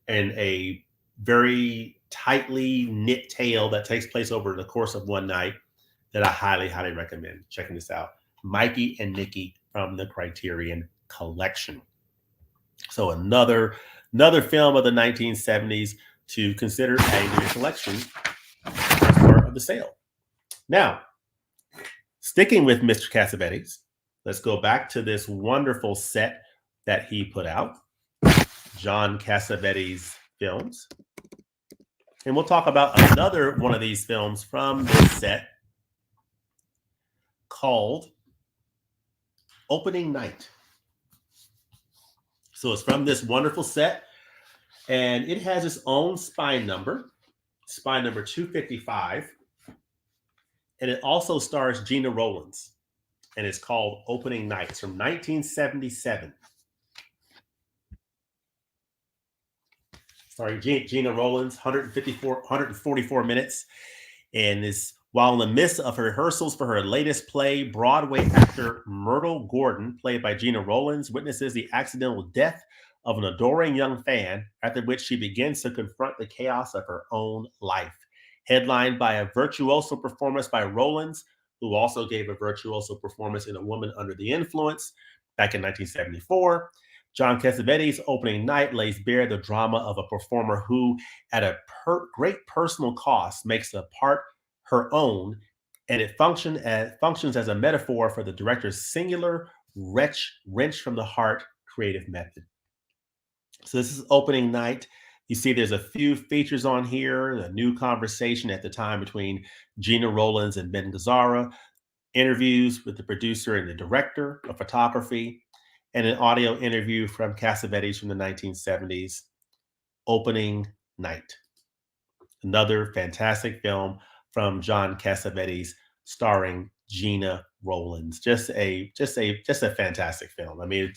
and a very tightly knit tale that takes place over the course of one night that I highly, highly recommend checking this out. Mikey and Nikki from the Criterion Collection. So another film of the 1970s to consider adding to your collection as part of the sale. Now, sticking with Mr. Cassavetes, let's go back to this wonderful set that he put out, John Cassavetes Films. And we'll talk about another one of these films from this set called Opening Night. So it's from this wonderful set, and it has its own spine number 255. And it also stars Gina Rowlands, and it's called Opening Night. It's from 1977. Sorry, Gina Rowlands, 144 minutes, and is while in the midst of rehearsals for her latest play, Broadway actor Myrtle Gordon, played by Gina Rowlands, witnesses the accidental death of an adoring young fan, after which she begins to confront the chaos of her own life. Headlined by a virtuoso performance by Rowlands, who also gave a virtuoso performance in A Woman Under the Influence back in 1974. John Cassavetes' Opening Night lays bare the drama of a performer who, at a great personal cost, makes the part her own, and it functions as a metaphor for the director's singular wrench from the heart creative method. So this is Opening Night. You see there's a few features on here, a new conversation at the time between Gina Rowlands and Ben Gazzara, interviews with the producer and the director of photography, and an audio interview from Cassavetes from the 1970s, Opening Night. Another fantastic film from John Cassavetes, starring Gina Rowlands. Just a fantastic film. I mean,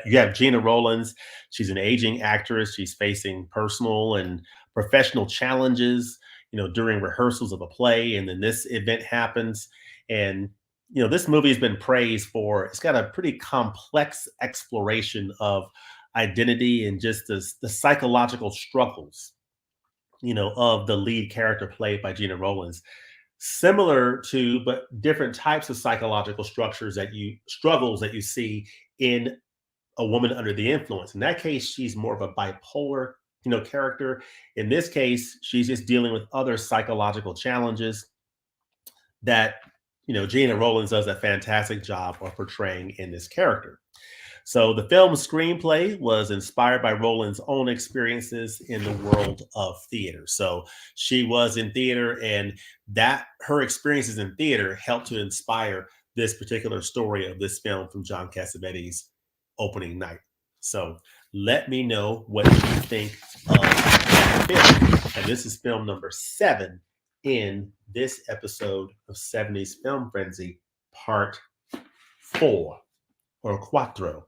you have Gina Rowlands. She's an aging actress. She's facing personal and professional challenges, during rehearsals of a play. And then this event happens. And, this movie has been praised for, it's got a pretty complex exploration of identity and just the psychological struggles, of the lead character played by Gina Rowlands. Similar to, but different types of psychological struggles that you see in A Woman Under the Influence. In that case, she's more of a bipolar, character. In this case, she's just dealing with other psychological challenges that, Gina Rowlands does a fantastic job of portraying in this character. So the film's screenplay was inspired by Rowlands' own experiences in the world of theater. So she was in theater, and that her experiences in theater helped to inspire this particular story of this film from John Cassavetes, Opening Night. So let me know what you think of that film. And this is film number 7 in this episode of 70s Film Frenzy, part 4 or Quattro.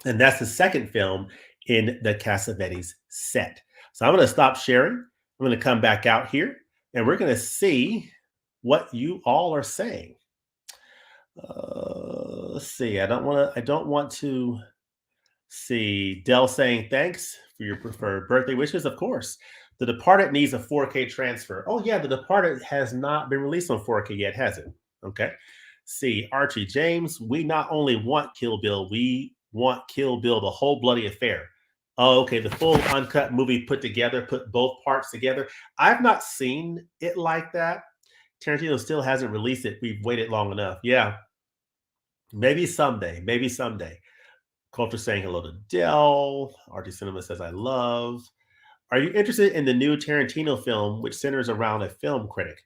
And that's the second film in the Cassavetes set. So I'm going to stop sharing. I'm going to come back out here and we're going to see what you all are saying. Let's see. I don't want to see Dell saying thanks for your preferred birthday wishes. Of course, The Departed needs a 4K transfer. Oh yeah, The Departed has not been released on 4K yet, has it? Okay. See, Archie James, we not only want Kill Bill, we want Kill Bill, the whole bloody affair. Oh, okay. The full uncut movie put together, put both parts together. I've not seen it like that. Tarantino still hasn't released it. We've waited long enough. Yeah. Maybe someday. Maybe someday. Culture saying hello to Dell. Archie Cinema says, I love. Are you interested in the new Tarantino film, which centers around a film critic?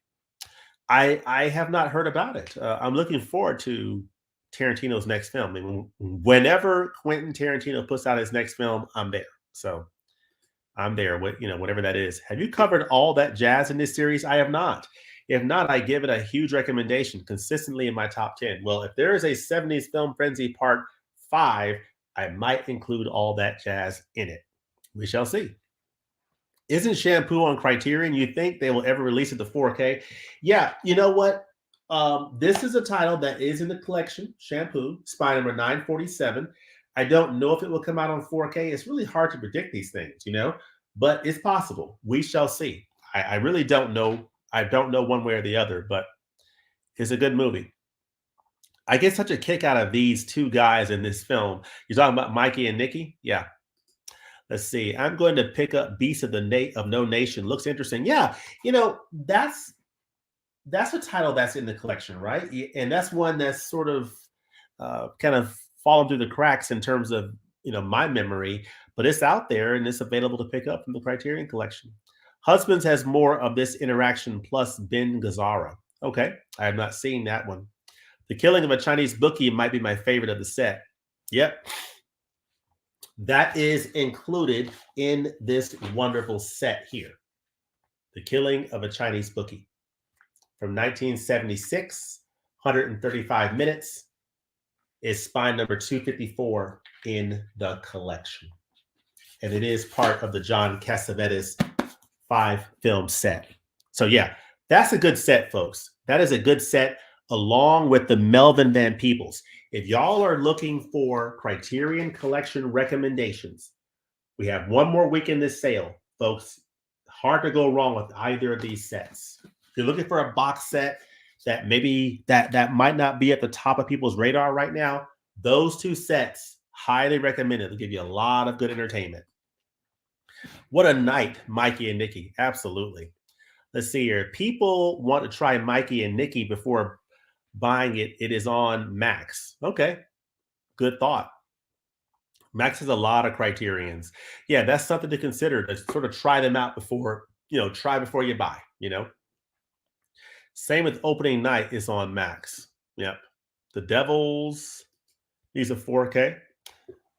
I have not heard about it. I'm looking forward to Tarantino's next film. I mean, whenever Quentin Tarantino puts out his next film, I'm there. So I'm there. Whatever that is. Have you covered all that jazz in this series? I have not. If not, I give it a huge recommendation, consistently in my top 10. Well, if there is a 70s Film Frenzy Part 5, I might include all that jazz in it. We shall see. Isn't Shampoo on Criterion? You think they will ever release it to 4K? Yeah, you know what? This is a title that is in the collection, Shampoo, spy number 947. I don't know if it will come out on 4K. It's really hard to predict these things, but it's possible. We shall see. I really don't know. I don't know one way or the other, but it's a good movie. I get such a kick out of these two guys in this film. You're talking about Mikey and Nikki? Yeah. Let's see. I'm going to pick up Beast of No Nation. Looks interesting. Yeah. That's a title that's in the collection, right? And that's one that's sort of kind of fallen through the cracks in terms of, my memory, but it's out there and it's available to pick up from the Criterion Collection. Husbands has more of this interaction plus Ben Gazzara. Okay. I have not seen that one. The Killing of a Chinese Bookie might be my favorite of the set. Yep. That is included in this wonderful set here. The Killing of a Chinese Bookie from 1976, 135 minutes, is spine number 254 in the collection. And it is part of the John Cassavetes 5-film set. So yeah, that's a good set, folks. That is a good set along with the Melvin Van Peebles. If y'all are looking for Criterion Collection recommendations, we have one more week in this sale, folks. Hard to go wrong with either of these sets. If you're looking for a box set that maybe that might not be at the top of people's radar right now, those two sets, highly recommended. They'll give you a lot of good entertainment. What a night, Mikey and Nikki. Absolutely. Let's see here. People want to try Mikey and Nikki before buying it. It is on Max. Okay. Good thought. Max has a lot of Criterions. Yeah, that's something to consider, to sort of try them out before, try before you buy, Same with Opening Night is on Max. Yep. The Devils needs a 4K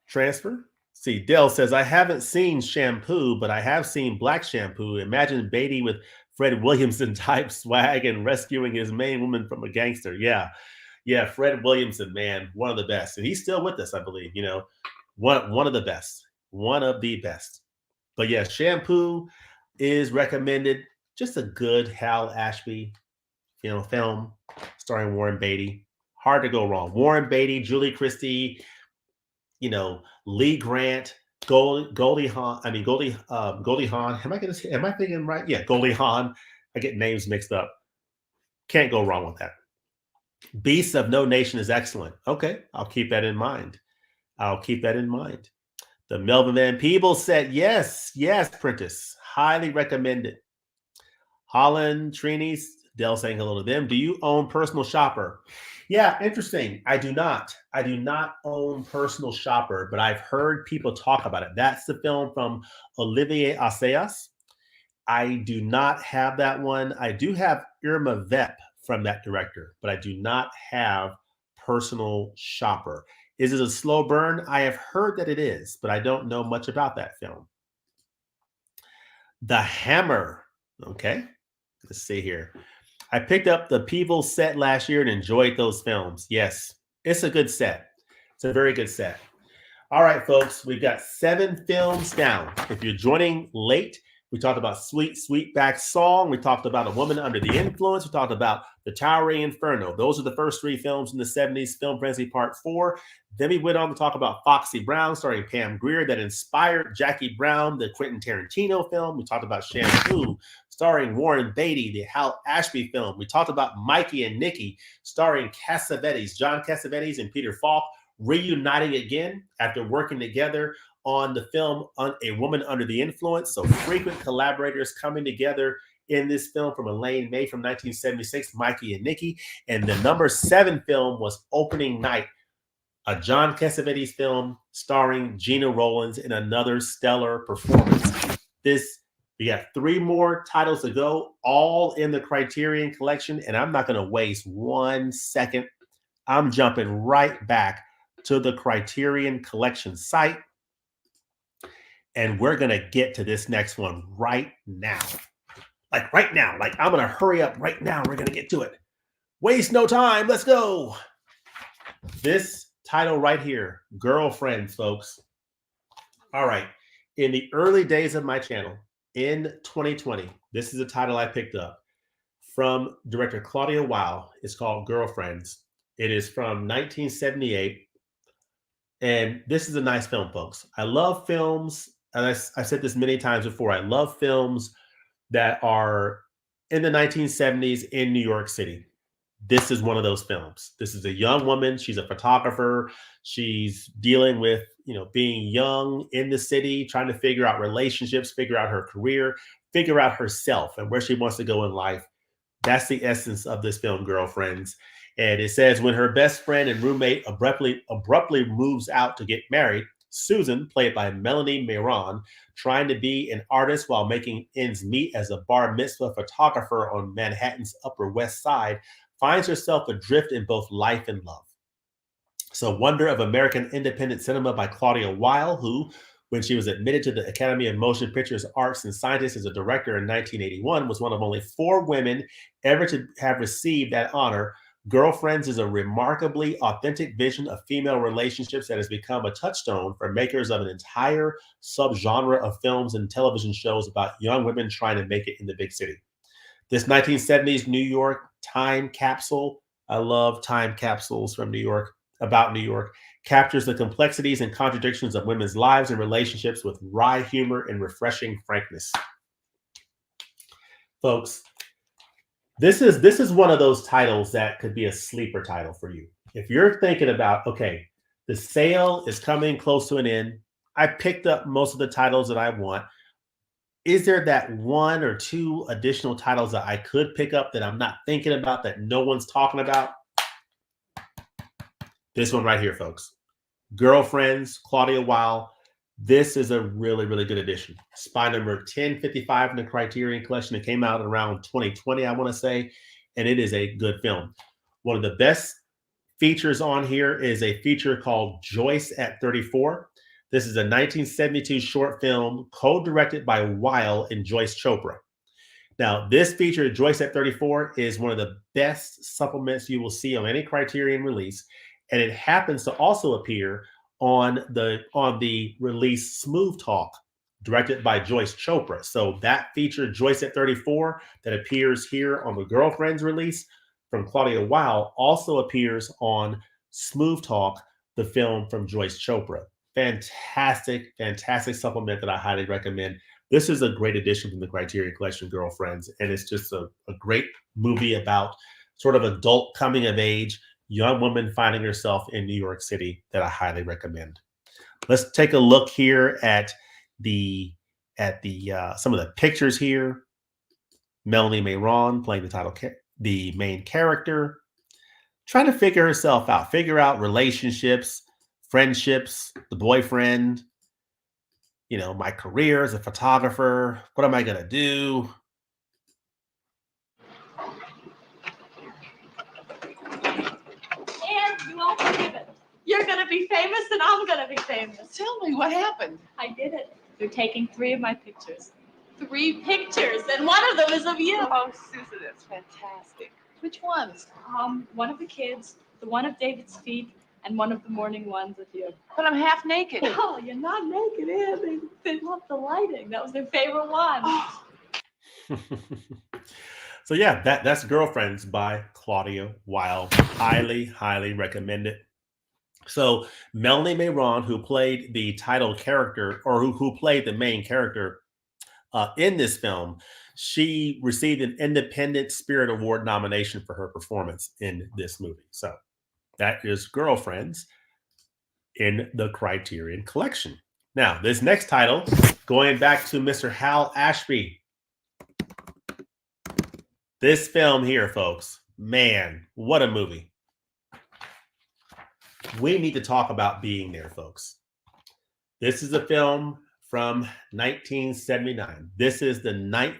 transfer. See, Dell says, I haven't seen Shampoo, but I have seen Black Shampoo. Imagine Beatty with Fred Williamson type swag and rescuing his main woman from a gangster. Yeah. Fred Williamson, man, one of the best. And he's still with us, I believe, one of the best. One of the best. But yeah, Shampoo is recommended. Just a good Hal Ashby, film starring Warren Beatty. Hard to go wrong. Warren Beatty, Julie Christie, Lee Grant, Goldie Hawn. Goldie Hawn. Am I thinking right? Yeah, Goldie Hawn. I get names mixed up. Can't go wrong with that. Beast of No Nation is excellent. Okay, I'll keep that in mind. The Melvin Van Peebles set, yes, Prentice. Highly recommended. Holland, Trini's, Dell saying hello to them. Do you own Personal Shopper? Yeah, interesting. I do not. I do not own Personal Shopper, but I've heard people talk about it. That's the film from Olivier Assayas. I do not have that one. I do have Irma Vep from that director, but I do not have Personal Shopper. Is it a slow burn? I have heard that it is, but I don't know much about that film. The Hammer. Okay, let's see here. I picked up the Peebles set last year and enjoyed those films. Yes, it's a good set. It's a very good set. All right, folks, we've got 7 films down. If you're joining late, we talked about Sweetbacks Song. We talked about A Woman Under the Influence. We talked about The Towering Inferno. Those are the first 3 films in the 70s, Film Frenzy Part 4. Then we went on to talk about Foxy Brown, starring Pam Grier, that inspired Jackie Brown, the Quentin Tarantino film. We talked about Shampoo, starring Warren Beatty, the Hal Ashby film. We talked about Mikey and Nikki, starring Cassavetes, John Cassavetes and Peter Falk, reuniting again after working together on the film A Woman Under the Influence. So frequent collaborators coming together in this film from Elaine May from 1976, Mikey and Nikki. And the number 7 film was Opening Night, a John Cassavetes film starring Gina Rowlands in another stellar performance. We got 3 more titles to go, all in the Criterion Collection. And I'm not going to waste 1 second. I'm jumping right back to the Criterion Collection site. And we're going to get to this next one right now. Like right now. Like I'm going to hurry up right now. We're going to get to it. Waste no time. Let's go. This title right here, Girlfriend, folks. All right. In the early days of my channel, in 2020, this is a title I picked up from director Claudia Weil. It's called Girlfriends. It is from 1978. And this is a nice film, folks. I love films, and I said this many times before, I love films that are in the 1970s in New York City. This is one of those films. This is a young woman. She's a photographer. She's dealing with, being young in the city, trying to figure out relationships, figure out her career, figure out herself and where she wants to go in life. That's the essence of this film, Girlfriends. And it says, when her best friend and roommate abruptly moves out to get married, Susan, played by Melanie Mayron, trying to be an artist while making ends meet as a bar mitzvah photographer on Manhattan's Upper West Side, finds herself adrift in both life and love. So Wonder of American Independent Cinema by Claudia Weil, who, when she was admitted to the Academy of Motion Pictures Arts and Sciences as a director in 1981, was one of only 4 women ever to have received that honor. Girlfriends is a remarkably authentic vision of female relationships that has become a touchstone for makers of an entire subgenre of films and television shows about young women trying to make it in the big city. This 1970s New York time capsule, I love time capsules from New York, about New York, captures the complexities and contradictions of women's lives and relationships with wry humor and refreshing frankness. Folks, this is one of those titles that could be a sleeper title for you. If you're thinking about, okay, the sale is coming close to an end. I picked up most of the titles that I want. Is there that 1 or 2 additional titles that I could pick up that I'm not thinking about, that no one's talking about? This one right here, folks. Girlfriends, Claudia Weil. This is a really, really good edition. Spy number 1055 in the Criterion Collection. It came out around 2020, I want to say, and it is a good film. One of the best features on here is a feature called Joyce at 34. This is a 1972 short film co-directed by Weil and Joyce Chopra. Now, this feature, Joyce at 34, is one of the best supplements you will see on any Criterion release, and it happens to also appear on the release Smooth Talk, directed by Joyce Chopra. So that feature, Joyce at 34, that appears here on the Girlfriends release from Claudia Weil, also appears on Smooth Talk, the film from Joyce Chopra. Fantastic, fantastic supplement that I highly recommend. This is a great addition from the Criterion Collection, Girlfriends, and it's just a great movie about sort of adult coming of age, young woman finding herself in New York City that I highly recommend. Let's take a look here at some of the pictures here. Melanie Mayron playing the main character, trying to figure herself out, figure out relationships, friendships, the boyfriend, my career as a photographer. What am I going to do? You won't believe it. You're going to be famous and I'm going to be famous. Tell me, what happened? I did it. They're taking 3 of my pictures. 3 pictures, and one of them is of you. Oh, Susan, that's fantastic. Which ones? One of the kids, the one of David's feet, and one of the morning ones with you. But I'm half naked. Oh, you're not naked. Yeah, they love the lighting. That was their favorite one. So yeah, that's Girlfriends by Claudia Weil. Highly, highly recommend it. So Melanie Mayron, who played the title character, or who played the main character in this film, she received an Independent Spirit Award nomination for her performance in this movie. So that is Girlfriends in the Criterion Collection. Now, this next title, going back to Mr. Hal Ashby. This film here, folks, man, what a movie. We need to talk about Being There, folks. This is a film from 1979. This is the 9th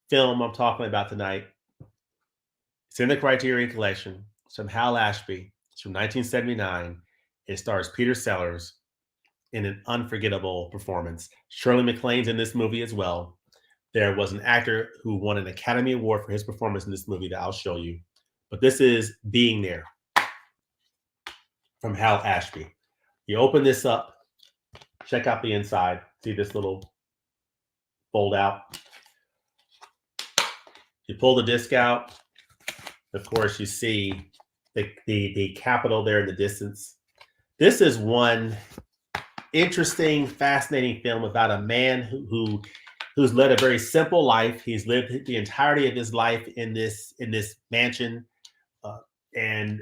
film I'm talking about tonight. It's in the Criterion Collection. It's from Hal Ashby. It's from 1979. It stars Peter Sellers in an unforgettable performance. Shirley MacLaine's in this movie as well. There was an actor who won an Academy Award for his performance in this movie that I'll show you. But this is Being There from Hal Ashby. You open this up, check out the inside. See this little fold out. You pull the disc out. Of course, you see the Capitol there in the distance. This is one interesting, fascinating film about a man who's led a very simple life. He's lived the entirety of his life in this mansion, and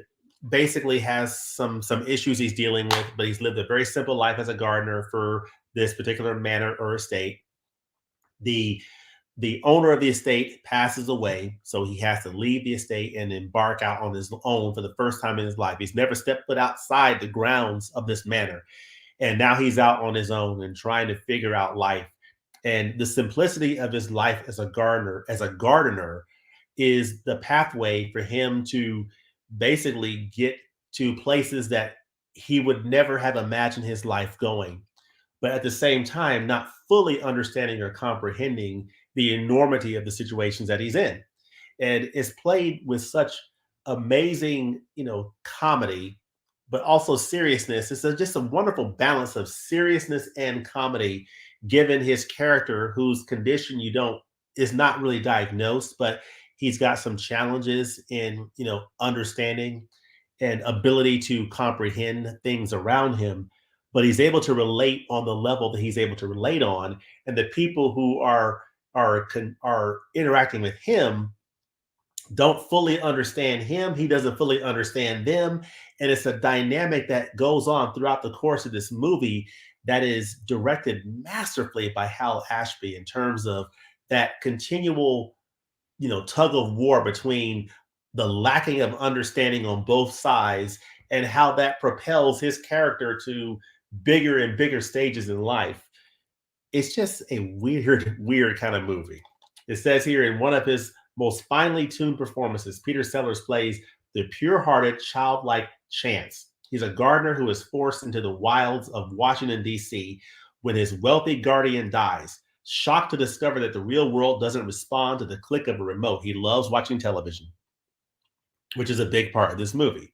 basically has some issues he's dealing with. But he's lived a very simple life as a gardener for this particular manor or estate. The owner of the estate passes away, so he has to leave the estate and embark out on his own for the first time in his life. He's never stepped foot outside the grounds of this manor, and now he's out on his own and trying to figure out life. And the simplicity of his life as a gardener is the pathway for him to basically get to places that he would never have imagined his life going, but at the same time, not fully understanding or comprehending the enormity of the situations that he's in. And it's played with such amazing, comedy, but also seriousness. It's just a wonderful balance of seriousness and comedy, given his character, whose condition is not really diagnosed, but he's got some challenges in, understanding and ability to comprehend things around him. But he's able to relate on the level that he's able to relate on, and the people who are interacting with him don't fully understand him. He doesn't fully understand them. And it's a dynamic that goes on throughout the course of this movie that is directed masterfully by Hal Ashby in terms of that continual, tug of war between the lacking of understanding on both sides and how that propels his character to bigger and bigger stages in life. It's just a weird kind of movie. It says here, in one of his most finely tuned performances, Peter Sellers plays the pure-hearted, childlike Chance. He's a gardener who is forced into the wilds of Washington, D.C. when his wealthy guardian dies. Shocked to discover that the real world doesn't respond to the click of a remote, he loves watching television, which is a big part of this movie.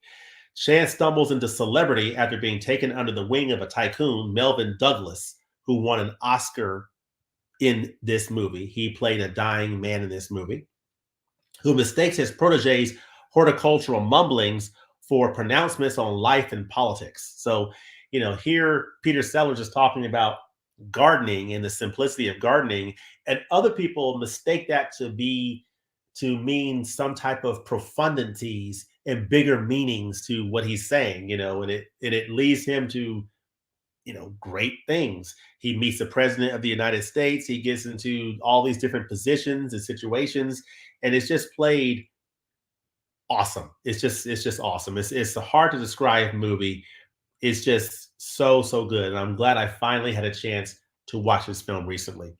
Chance stumbles into celebrity after being taken under the wing of a tycoon, Melvin Douglas, who won an Oscar in this movie. He played a dying man in this movie, who mistakes his protege's horticultural mumblings for pronouncements on life and politics. So, here Peter Sellers is talking about gardening and the simplicity of gardening, and other people mistake that to mean some type of profundities and bigger meanings to what he's saying, and it leads him to, great things. He meets the president of the United States. He gets into all these different positions and situations, and it's just played awesome. It's just awesome. It's a hard to describe movie. It's just so good. And I'm glad I finally had a chance to watch this film recently.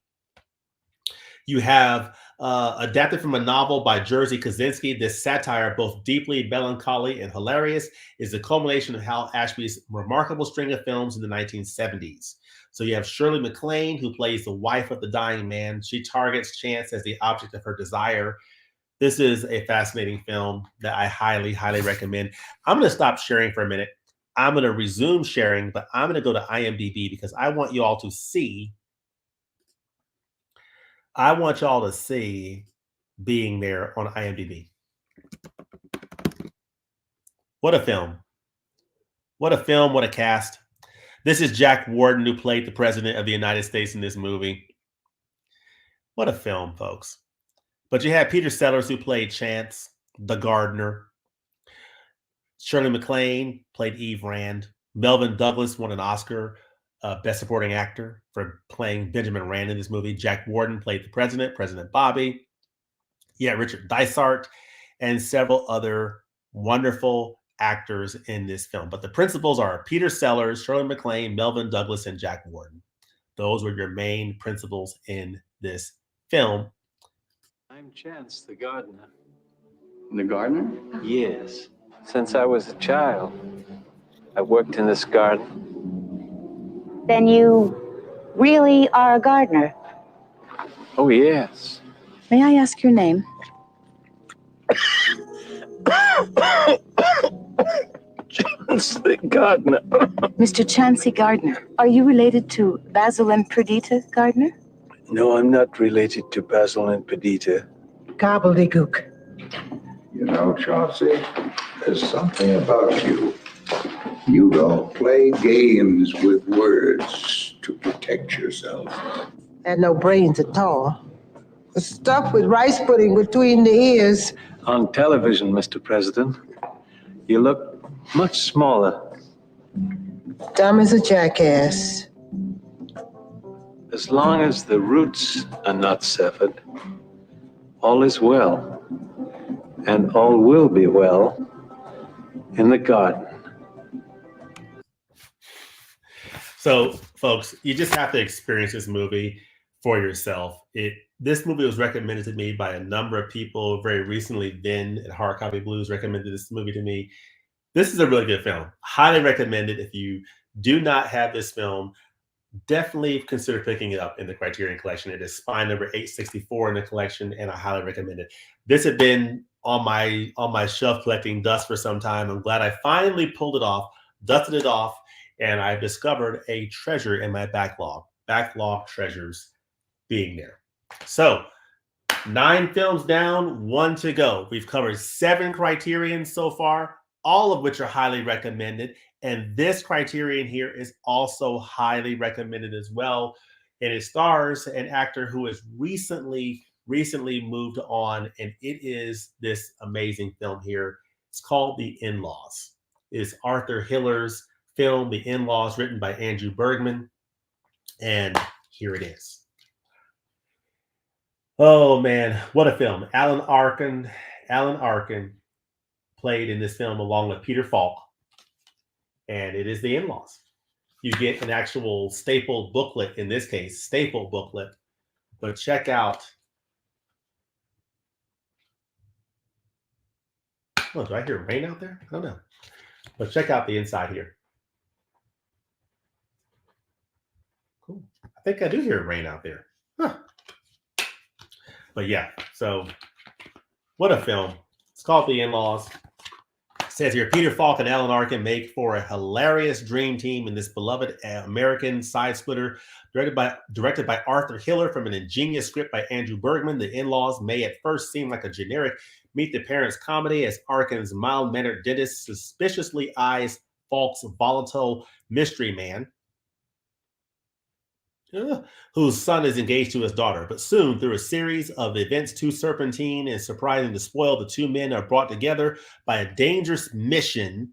You have adapted from a novel by Jerzy Kosinski. This satire, both deeply melancholy and hilarious, is the culmination of Hal Ashby's remarkable string of films in the 1970s. So you have Shirley MacLaine, who plays the wife of the dying man. She targets Chance as the object of her desire. This is a fascinating film that I highly, highly recommend. I'm going to stop sharing for a minute I'm going to resume sharing, but I'm going to go to IMDb because I want you all to see. I want y'all to see being there on IMDb. What a film. What a film. What a cast. This is Jack Warden, who played the president of the United States in this movie. What a film, folks. But you had Peter Sellers, who played Chance, the gardener. Shirley MacLaine played Eve Rand. Melvin Douglas won an Oscar, Best Supporting Actor, for playing Benjamin Rand in this movie. Jack Warden played the president, President Bobby. Yeah, Richard Dysart, and several other wonderful actors in this film. But the principals are Peter Sellers, Shirley MacLaine, Melvin Douglas, and Jack Warden. Those were your main principals in this film. I'm Chance, the gardener. The gardener? Yes. Since I was a child, I worked in this garden. Then you really are a gardener? Oh, yes. May I ask your name? Chancey Gardner. Mr. Chancey Gardner. Are you related to Basil and Perdita Gardner? No, I'm not related to Basil and Perdita. Gobbledygook. You know, Chauncey, there's something about you. You don't play games with words to protect yourself. Had no brains at all. Stuffed with rice pudding between the ears. On television, Mr. President, you look much smaller. Dumb as a jackass. As long as the roots are not severed, all is well. And all will be well in the garden. So, folks, you just have to experience this movie for yourself. This movie was recommended to me by a number of people. Very recently, Ben at Hard Copy Blues recommended this movie to me. This is a really good film. Highly recommended. If you do not have this film, definitely consider picking it up in the Criterion Collection. It is spine number 864 in the collection, and I highly recommend it. This had been on my shelf collecting dust for some time. I'm glad I finally pulled it off, dusted it off, and I discovered a treasure in my backlog treasures being there. So 9 films down, 1 to go. We've covered 7 Criterions so far, all of which are highly recommended. And this Criterion here is also highly recommended as well. And it stars an actor who has recently moved on, and it is this amazing film here. It's called The In-Laws. It's Arthur Hiller's film, The In-Laws, written by Andrew Bergman. And here it is. Oh man, what a film. Alan Arkin played in this film along with Peter Falk. And it is The In-Laws. You get an actual stapled booklet, in this case, staple booklet. But check out. Oh, do I hear rain out there? I don't know. But check out the inside here. Cool. I think I do hear rain out there. Huh. But yeah, so what a film. It's called The In-Laws. It says here, Peter Falk and Alan Arkin make for a hilarious dream team in this beloved American side splitter, directed by Arthur Hiller from an ingenious script by Andrew Bergman. The In-Laws may at first seem like a generic Meet the Parents comedy, as Arkin's mild-mannered dentist suspiciously eyes Falk's volatile mystery man, whose son is engaged to his daughter. But soon, through a series of events too serpentine and surprising to spoil, the two men are brought together by a dangerous mission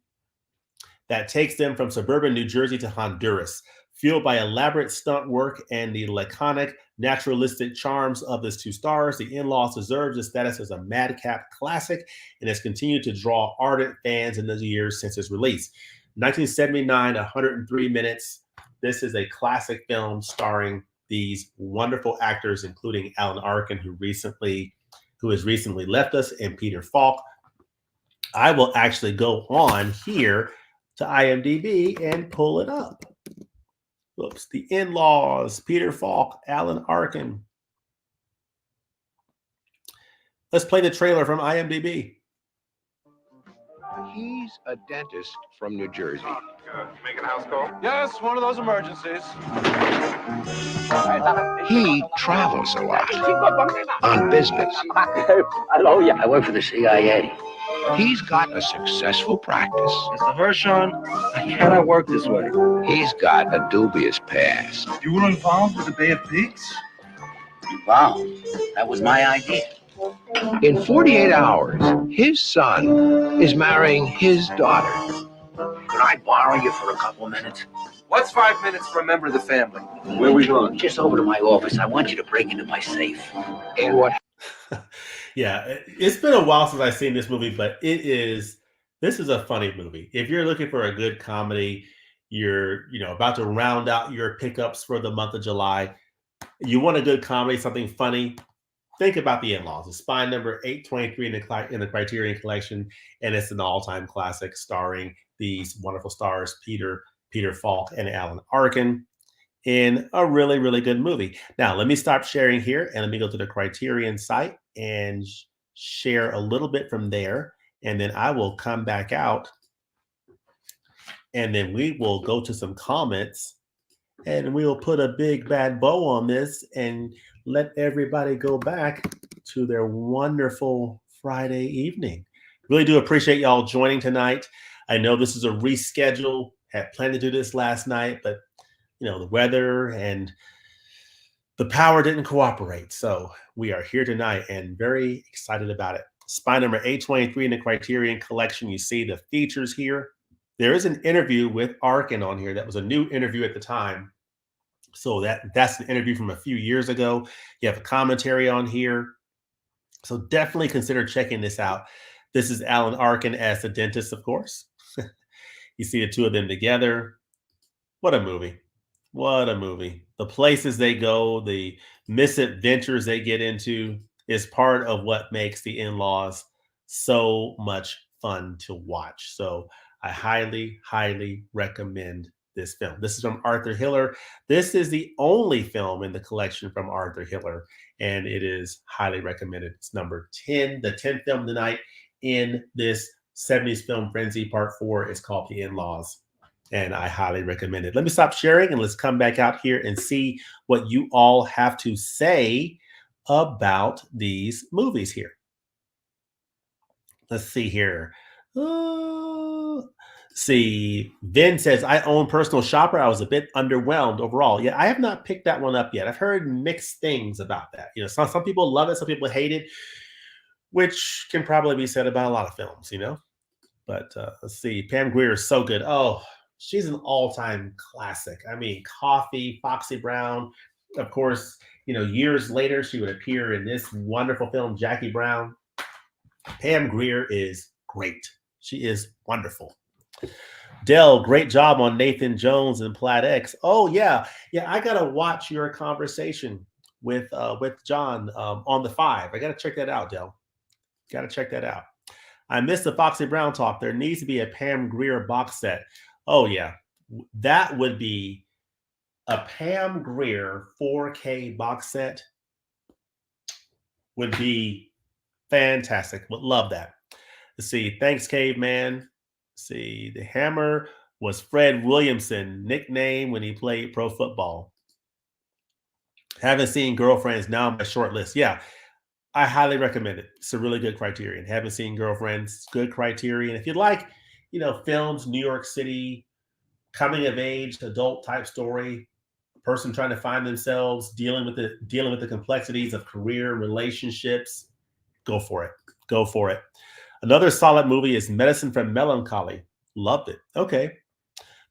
that takes them from suburban New Jersey to Honduras. Fueled by elaborate stunt work and the laconic, naturalistic charms of its 2 stars, The In-Laws deserves its status as a madcap classic and has continued to draw ardent fans in the years since its release. 1979, 103 minutes. This is a classic film starring these wonderful actors, including Alan Arkin, who has recently left us, and Peter Falk. I will actually go on here to IMDb and pull it up. Oops, The In-Laws, Peter Falk, Alan Arkin. Let's play the trailer from IMDb. He's a dentist from New Jersey. Making a house call? Yes, one of those emergencies. He travels a lot on business. Hello, yeah. I work for the CIA. He's got a successful practice. Mr. Hershon, I cannot work this way. He's got a dubious past. You were involved with the Bay of Pigs? Wow, that was my idea. In 48 hours, his son is marrying his daughter. Could I borrow you for a couple of minutes? What's 5 minutes for a member of the family? Where are we going? Just over to my office. I want you to break into my safe. And what? Yeah, it's been a while since I've seen this movie, but this is a funny movie. If you're looking for a good comedy, you're about to round out your pickups for the month of July. You want a good comedy, something funny. Think about The In-Laws. It's spine number 823 in the Criterion Collection, and it's an all-time classic starring these wonderful stars, Peter Falk and Alan Arkin, in a really, really good movie. Now, let me stop sharing here, and let me go to the Criterion site and share a little bit from there, and then I will come back out, and then we will go to some comments, and we'll put a big bad bow on this and let everybody go back to their wonderful Friday evening. Really do appreciate y'all joining tonight. I know this is a reschedule. Had planned to do this last night, but the weather and the power didn't cooperate. So we are here tonight and very excited about it. Spine number 823 in the Criterion Collection. You see the features here. There is an interview with Arkin on here. That was a new interview at the time. So that's an interview from a few years ago. You have a commentary on here. So definitely consider checking this out. This is Alan Arkin as the dentist, of course. You see the two of them together. What a movie. What a movie. The places they go, the misadventures they get into is part of what makes The In-Laws so much fun to watch. So I highly, highly recommend this film. This is from Arthur Hiller. This is the only film in the collection from Arthur Hiller, and it is highly recommended. It's number 10, the 10th film tonight in this 70s film frenzy. Part 4 is called The In-Laws, and I highly recommend it. Let me stop sharing and let's come back out here and see what you all have to say about these movies here. Let's see here. See, Vin says, I own Personal Shopper. I was a bit underwhelmed overall. Yeah, I have not picked that one up yet. I've heard mixed things about that. Some people love it, some people hate it, which can probably be said about a lot of films, But let's see. Pam Grier is so good. Oh, she's an all-time classic. I mean, Coffee, Foxy Brown. Of course, years later, she would appear in this wonderful film, Jackie Brown. Pam Grier is great. She is wonderful. Dell, great job on Nathan Jones and Plaid X. Oh, yeah. Yeah, I got to watch your conversation with John on the 5. I got to check that out, Dell. Got to check that out. I missed the Foxy Brown talk. There needs to be a Pam Grier box set. Oh, yeah. That would be a Pam Grier 4K box set. Would be fantastic. Would love that. Let's see. Thanks, Caveman. See, the Hammer was Fred Williamson, nickname when he played pro football. Haven't seen Girlfriends, now on my short list. Yeah, I highly recommend it. It's a really good Criterion. Haven't seen Girlfriends, good Criterion. If you'd like, films, New York City, coming of age, adult type story, a person trying to find themselves, dealing with the complexities of career, relationships, go for it. Go for it. Another solid movie is Medicine from Melancholy. Loved it. Okay.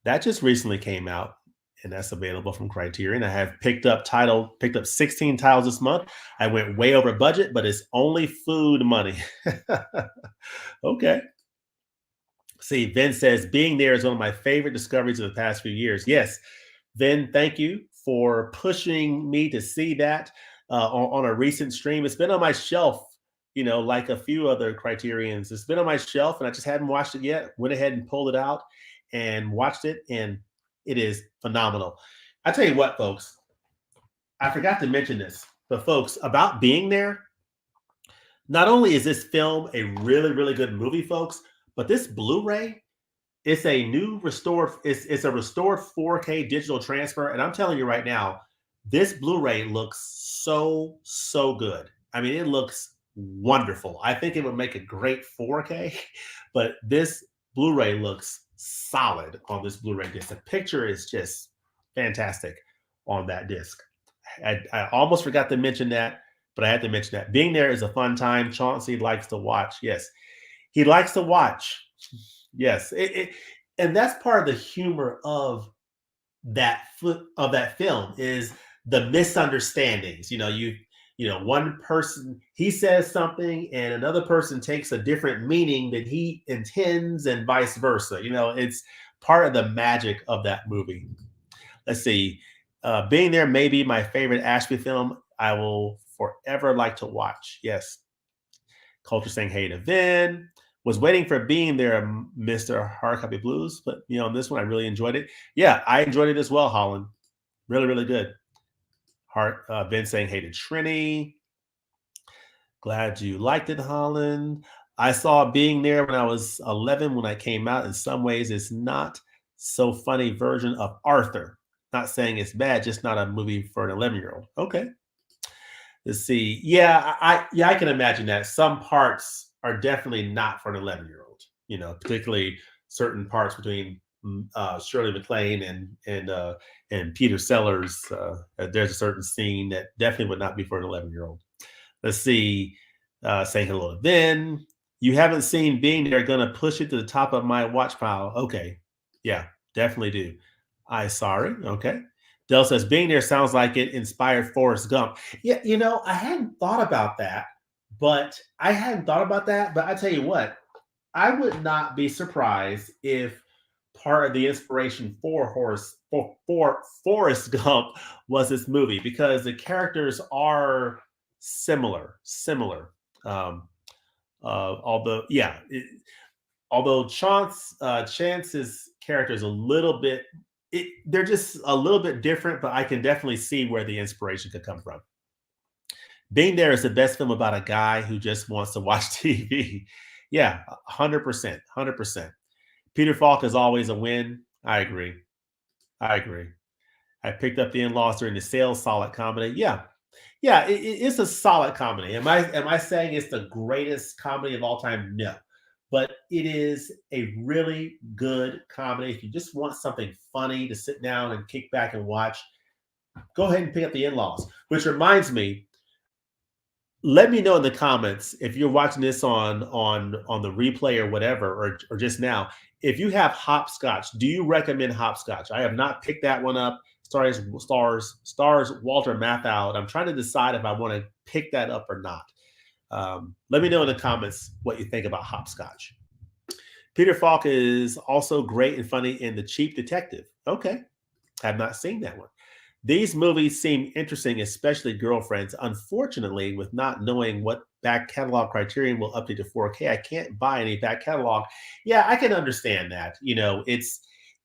That just recently came out, and that's available from Criterion. I have picked up 16 titles this month. I went way over budget, but it's only food money. Okay. See, Vin says, being there is one of my favorite discoveries of the past few years. Yes, Vin, thank you for pushing me to see that on a recent stream. It's been on my shelf, like a few other Criterions. It's been on my shelf, and I just hadn't watched it yet. Went ahead and pulled it out and watched it, and it is phenomenal. I tell you what, folks, I forgot to mention this, but folks, about being there, not only is this film a really, really good movie, folks, but this Blu-ray, it's a new restored, it's a restored 4K digital transfer. And I'm telling you right now, this Blu-ray looks so good. I mean, it looks wonderful. I think it would make a great 4K, but this Blu-ray looks solid on this Blu-ray disc. The picture is just fantastic on that disc. I almost forgot to mention that, but I had to mention that. Being there is a fun time. Chauncey likes to watch. Yes, he likes to watch. Yes, and that's part of the humor of that film is the misunderstandings. One person, he says something and another person takes a different meaning than he intends, and vice versa. It's part of the magic of that movie. Let's see. Being there may be my favorite Ashby film. I will forever like to watch. Yes. Culture saying hey to Vin. Was waiting for Being There, Mr. Hardcopy Blues, but on this one I really enjoyed it. Yeah, I enjoyed it as well, Holland. Really, really good. Vin saying hey to Trini. Glad you liked it, Holland. I saw Being There when I was 11 when I came out. In some ways, it's not so funny version of Arthur. Not saying it's bad, just not a movie for an 11-year-old. Okay. Let's see. Yeah, I can imagine that. Some parts are definitely not for an 11-year-old. Particularly certain parts between Shirley MacLaine and Peter Sellers. There's a certain scene that definitely would not be for an 11-year-old. Let's see. Saying hello to Vin. You haven't seen Being There, gonna push it to the top of my watch pile. Okay. Yeah, definitely do. Sorry. Okay. Dell says Being There sounds like it inspired Forrest Gump. Yeah, I hadn't thought about that, but I tell you what, I would not be surprised if part of the inspiration for Forrest Gump was this movie, because the characters are similar. Although Chance's character is a little bit, they're just a little bit different, but I can definitely see where the inspiration could come from. Being There is the best film about a guy who just wants to watch TV. Yeah, 100%, 100%. Peter Falk is always a win. I agree. I picked up The In-Laws during the sale. Solid comedy. Yeah, it's a solid comedy. Am I saying it's the greatest comedy of all time? No. But it is a really good comedy. If you just want something funny to sit down and kick back and watch, go ahead and pick up The In-Laws. Which reminds me, let me know in the comments if you're watching this on the replay or whatever, or just now, if you have Hopscotch. Do you recommend Hopscotch? I have not picked that one up. Stars Walter Matthau. I'm trying to decide if I want to pick that up or not. Let me know in the comments what you think about Hopscotch. Peter Falk is also great and funny in The Cheap Detective. Okay. I've not seen that one. These movies seem interesting, especially Girlfriends. Unfortunately, with not knowing what back catalog Criterion will update to 4K, I can't buy any back catalog. Yeah, I can understand that.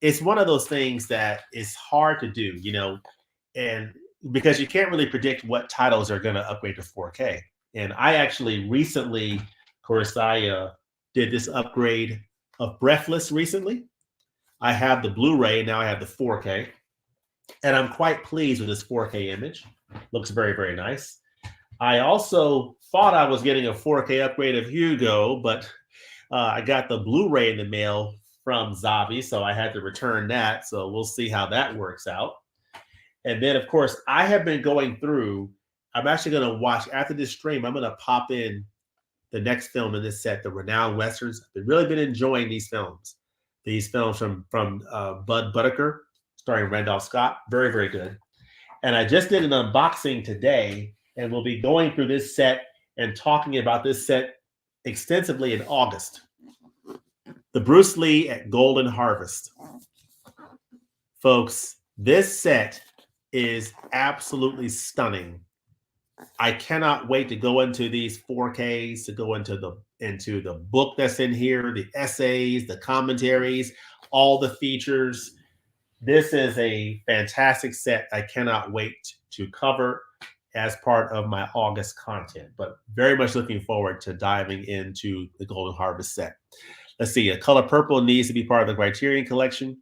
It's one of those things that is hard to do, and because you can't really predict what titles are going to upgrade to 4K. And I actually recently, of course, I did this upgrade of Breathless recently. I have the Blu-ray, now I have the 4K. And I'm quite pleased with this 4K image. Looks very, very nice. I also thought I was getting a 4K upgrade of Hugo, but I got the Blu-ray in the mail from Zavi, so I had to return that. So we'll see how that works out. And then, of course, I have been going through. I'm actually going to watch, after this stream, I'm going to pop in the next film in this set, the Renowned Westerns. I've really been enjoying these films. These films from Bud Buttiker, starring Randolph Scott. Very, very good. And I just did an unboxing today, and we'll be going through this set and talking about this set extensively in August. The Bruce Lee at Golden Harvest. Folks, this set is absolutely stunning. I cannot wait to go into these 4Ks, to go into the book that's in here, the essays, the commentaries, all the features. This is a fantastic set. I cannot wait to cover as part of my August content, but very much looking forward to diving into the Golden Harvest set. Let's see. A Color Purple needs to be part of the Criterion Collection.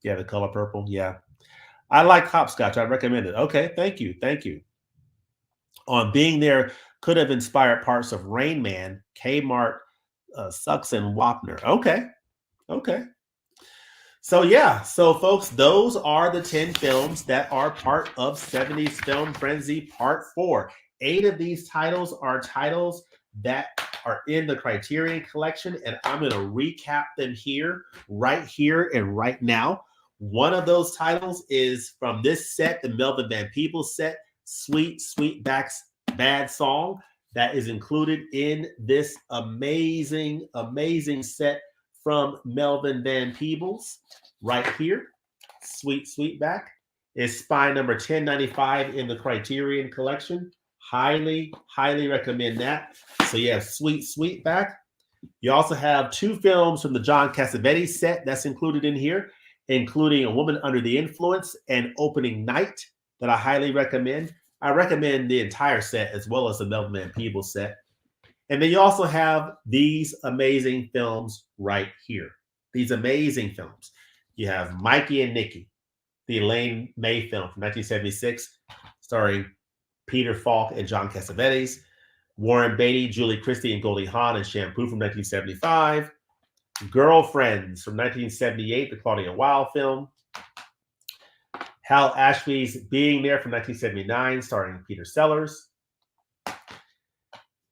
Yeah, the Color Purple. Yeah. I like Hopscotch. I recommend it. Okay, thank you. Thank you. On Being There could have inspired parts of Rain Man, Kmart, Sucks, and Wapner. Okay. Okay. So yeah, so folks, those are the 10 films that are part of 70s Film Frenzy Part 4. 8 of these titles are titles that are in the Criterion Collection, and I'm going to recap them right here, and right now. One of those titles is from this set, the Melvin Van Peebles set, Sweetbacks Bad Song, that is included in this amazing, amazing set from Melvin Van Peebles right here. Sweetback is spine number 1095 in the Criterion Collection. Highly, highly recommend that. So yeah, Sweetback. You also have 2 films from the John Cassavetes set that's included in here, including A Woman Under the Influence and Opening Night, that I highly recommend. I recommend the entire set as well as the Melvin Van Peebles set. And then you also have these amazing films right here. These amazing films. You have Mikey and Nikki, the Elaine May film from 1976, starring Peter Falk and John Cassavetes. Warren Beatty, Julie Christie, and Goldie Hawn in Shampoo from 1975. Girlfriends from 1978, the Claudia Weil film. Hal Ashby's Being There from 1979, starring Peter Sellers.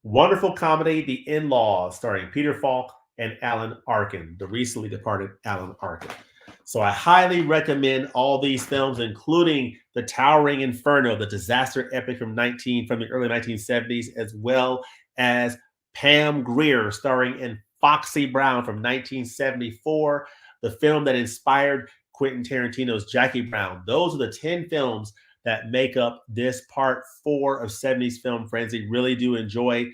Wonderful comedy, The In-Laws, starring Peter Falk and Alan Arkin, the recently departed Alan Arkin. So I highly recommend all these films, including The Towering Inferno, the disaster epic from the early 1970s, as well as Pam Grier, starring in Foxy Brown from 1974, the film that inspired Quentin Tarantino's Jackie Brown. Those are the 10 films that make up this part 4 of 70s Film Frenzy. Really do enjoy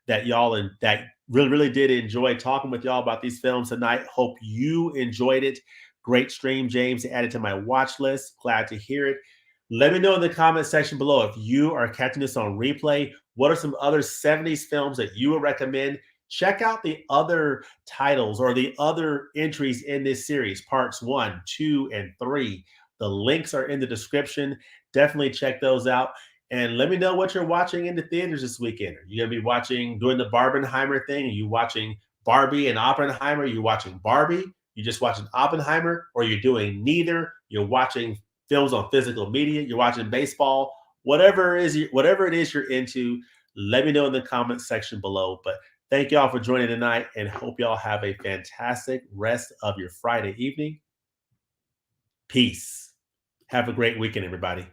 that y'all, and that really did enjoy talking with y'all about these films tonight. Hope you enjoyed it. Great stream, James, added to my watch list. Glad to hear it. Let me know in the comment section below if you are catching this on replay. What are some other 70s films that you would recommend? Check out the other titles or the other entries in this series, parts 1, 2, and 3. The links are in the description. Definitely check those out. And let me know what you're watching in the theaters this weekend. Are you going to be doing the Barbenheimer thing? Are you watching Barbie and Oppenheimer? Are you watching Barbie? You just watching Oppenheimer? Or you're doing neither? You're watching films on physical media? You're watching baseball? Whatever it is you're into, let me know in the comment section below. But thank y'all for joining tonight, and hope y'all have a fantastic rest of your Friday evening. Peace. Have a great weekend, everybody.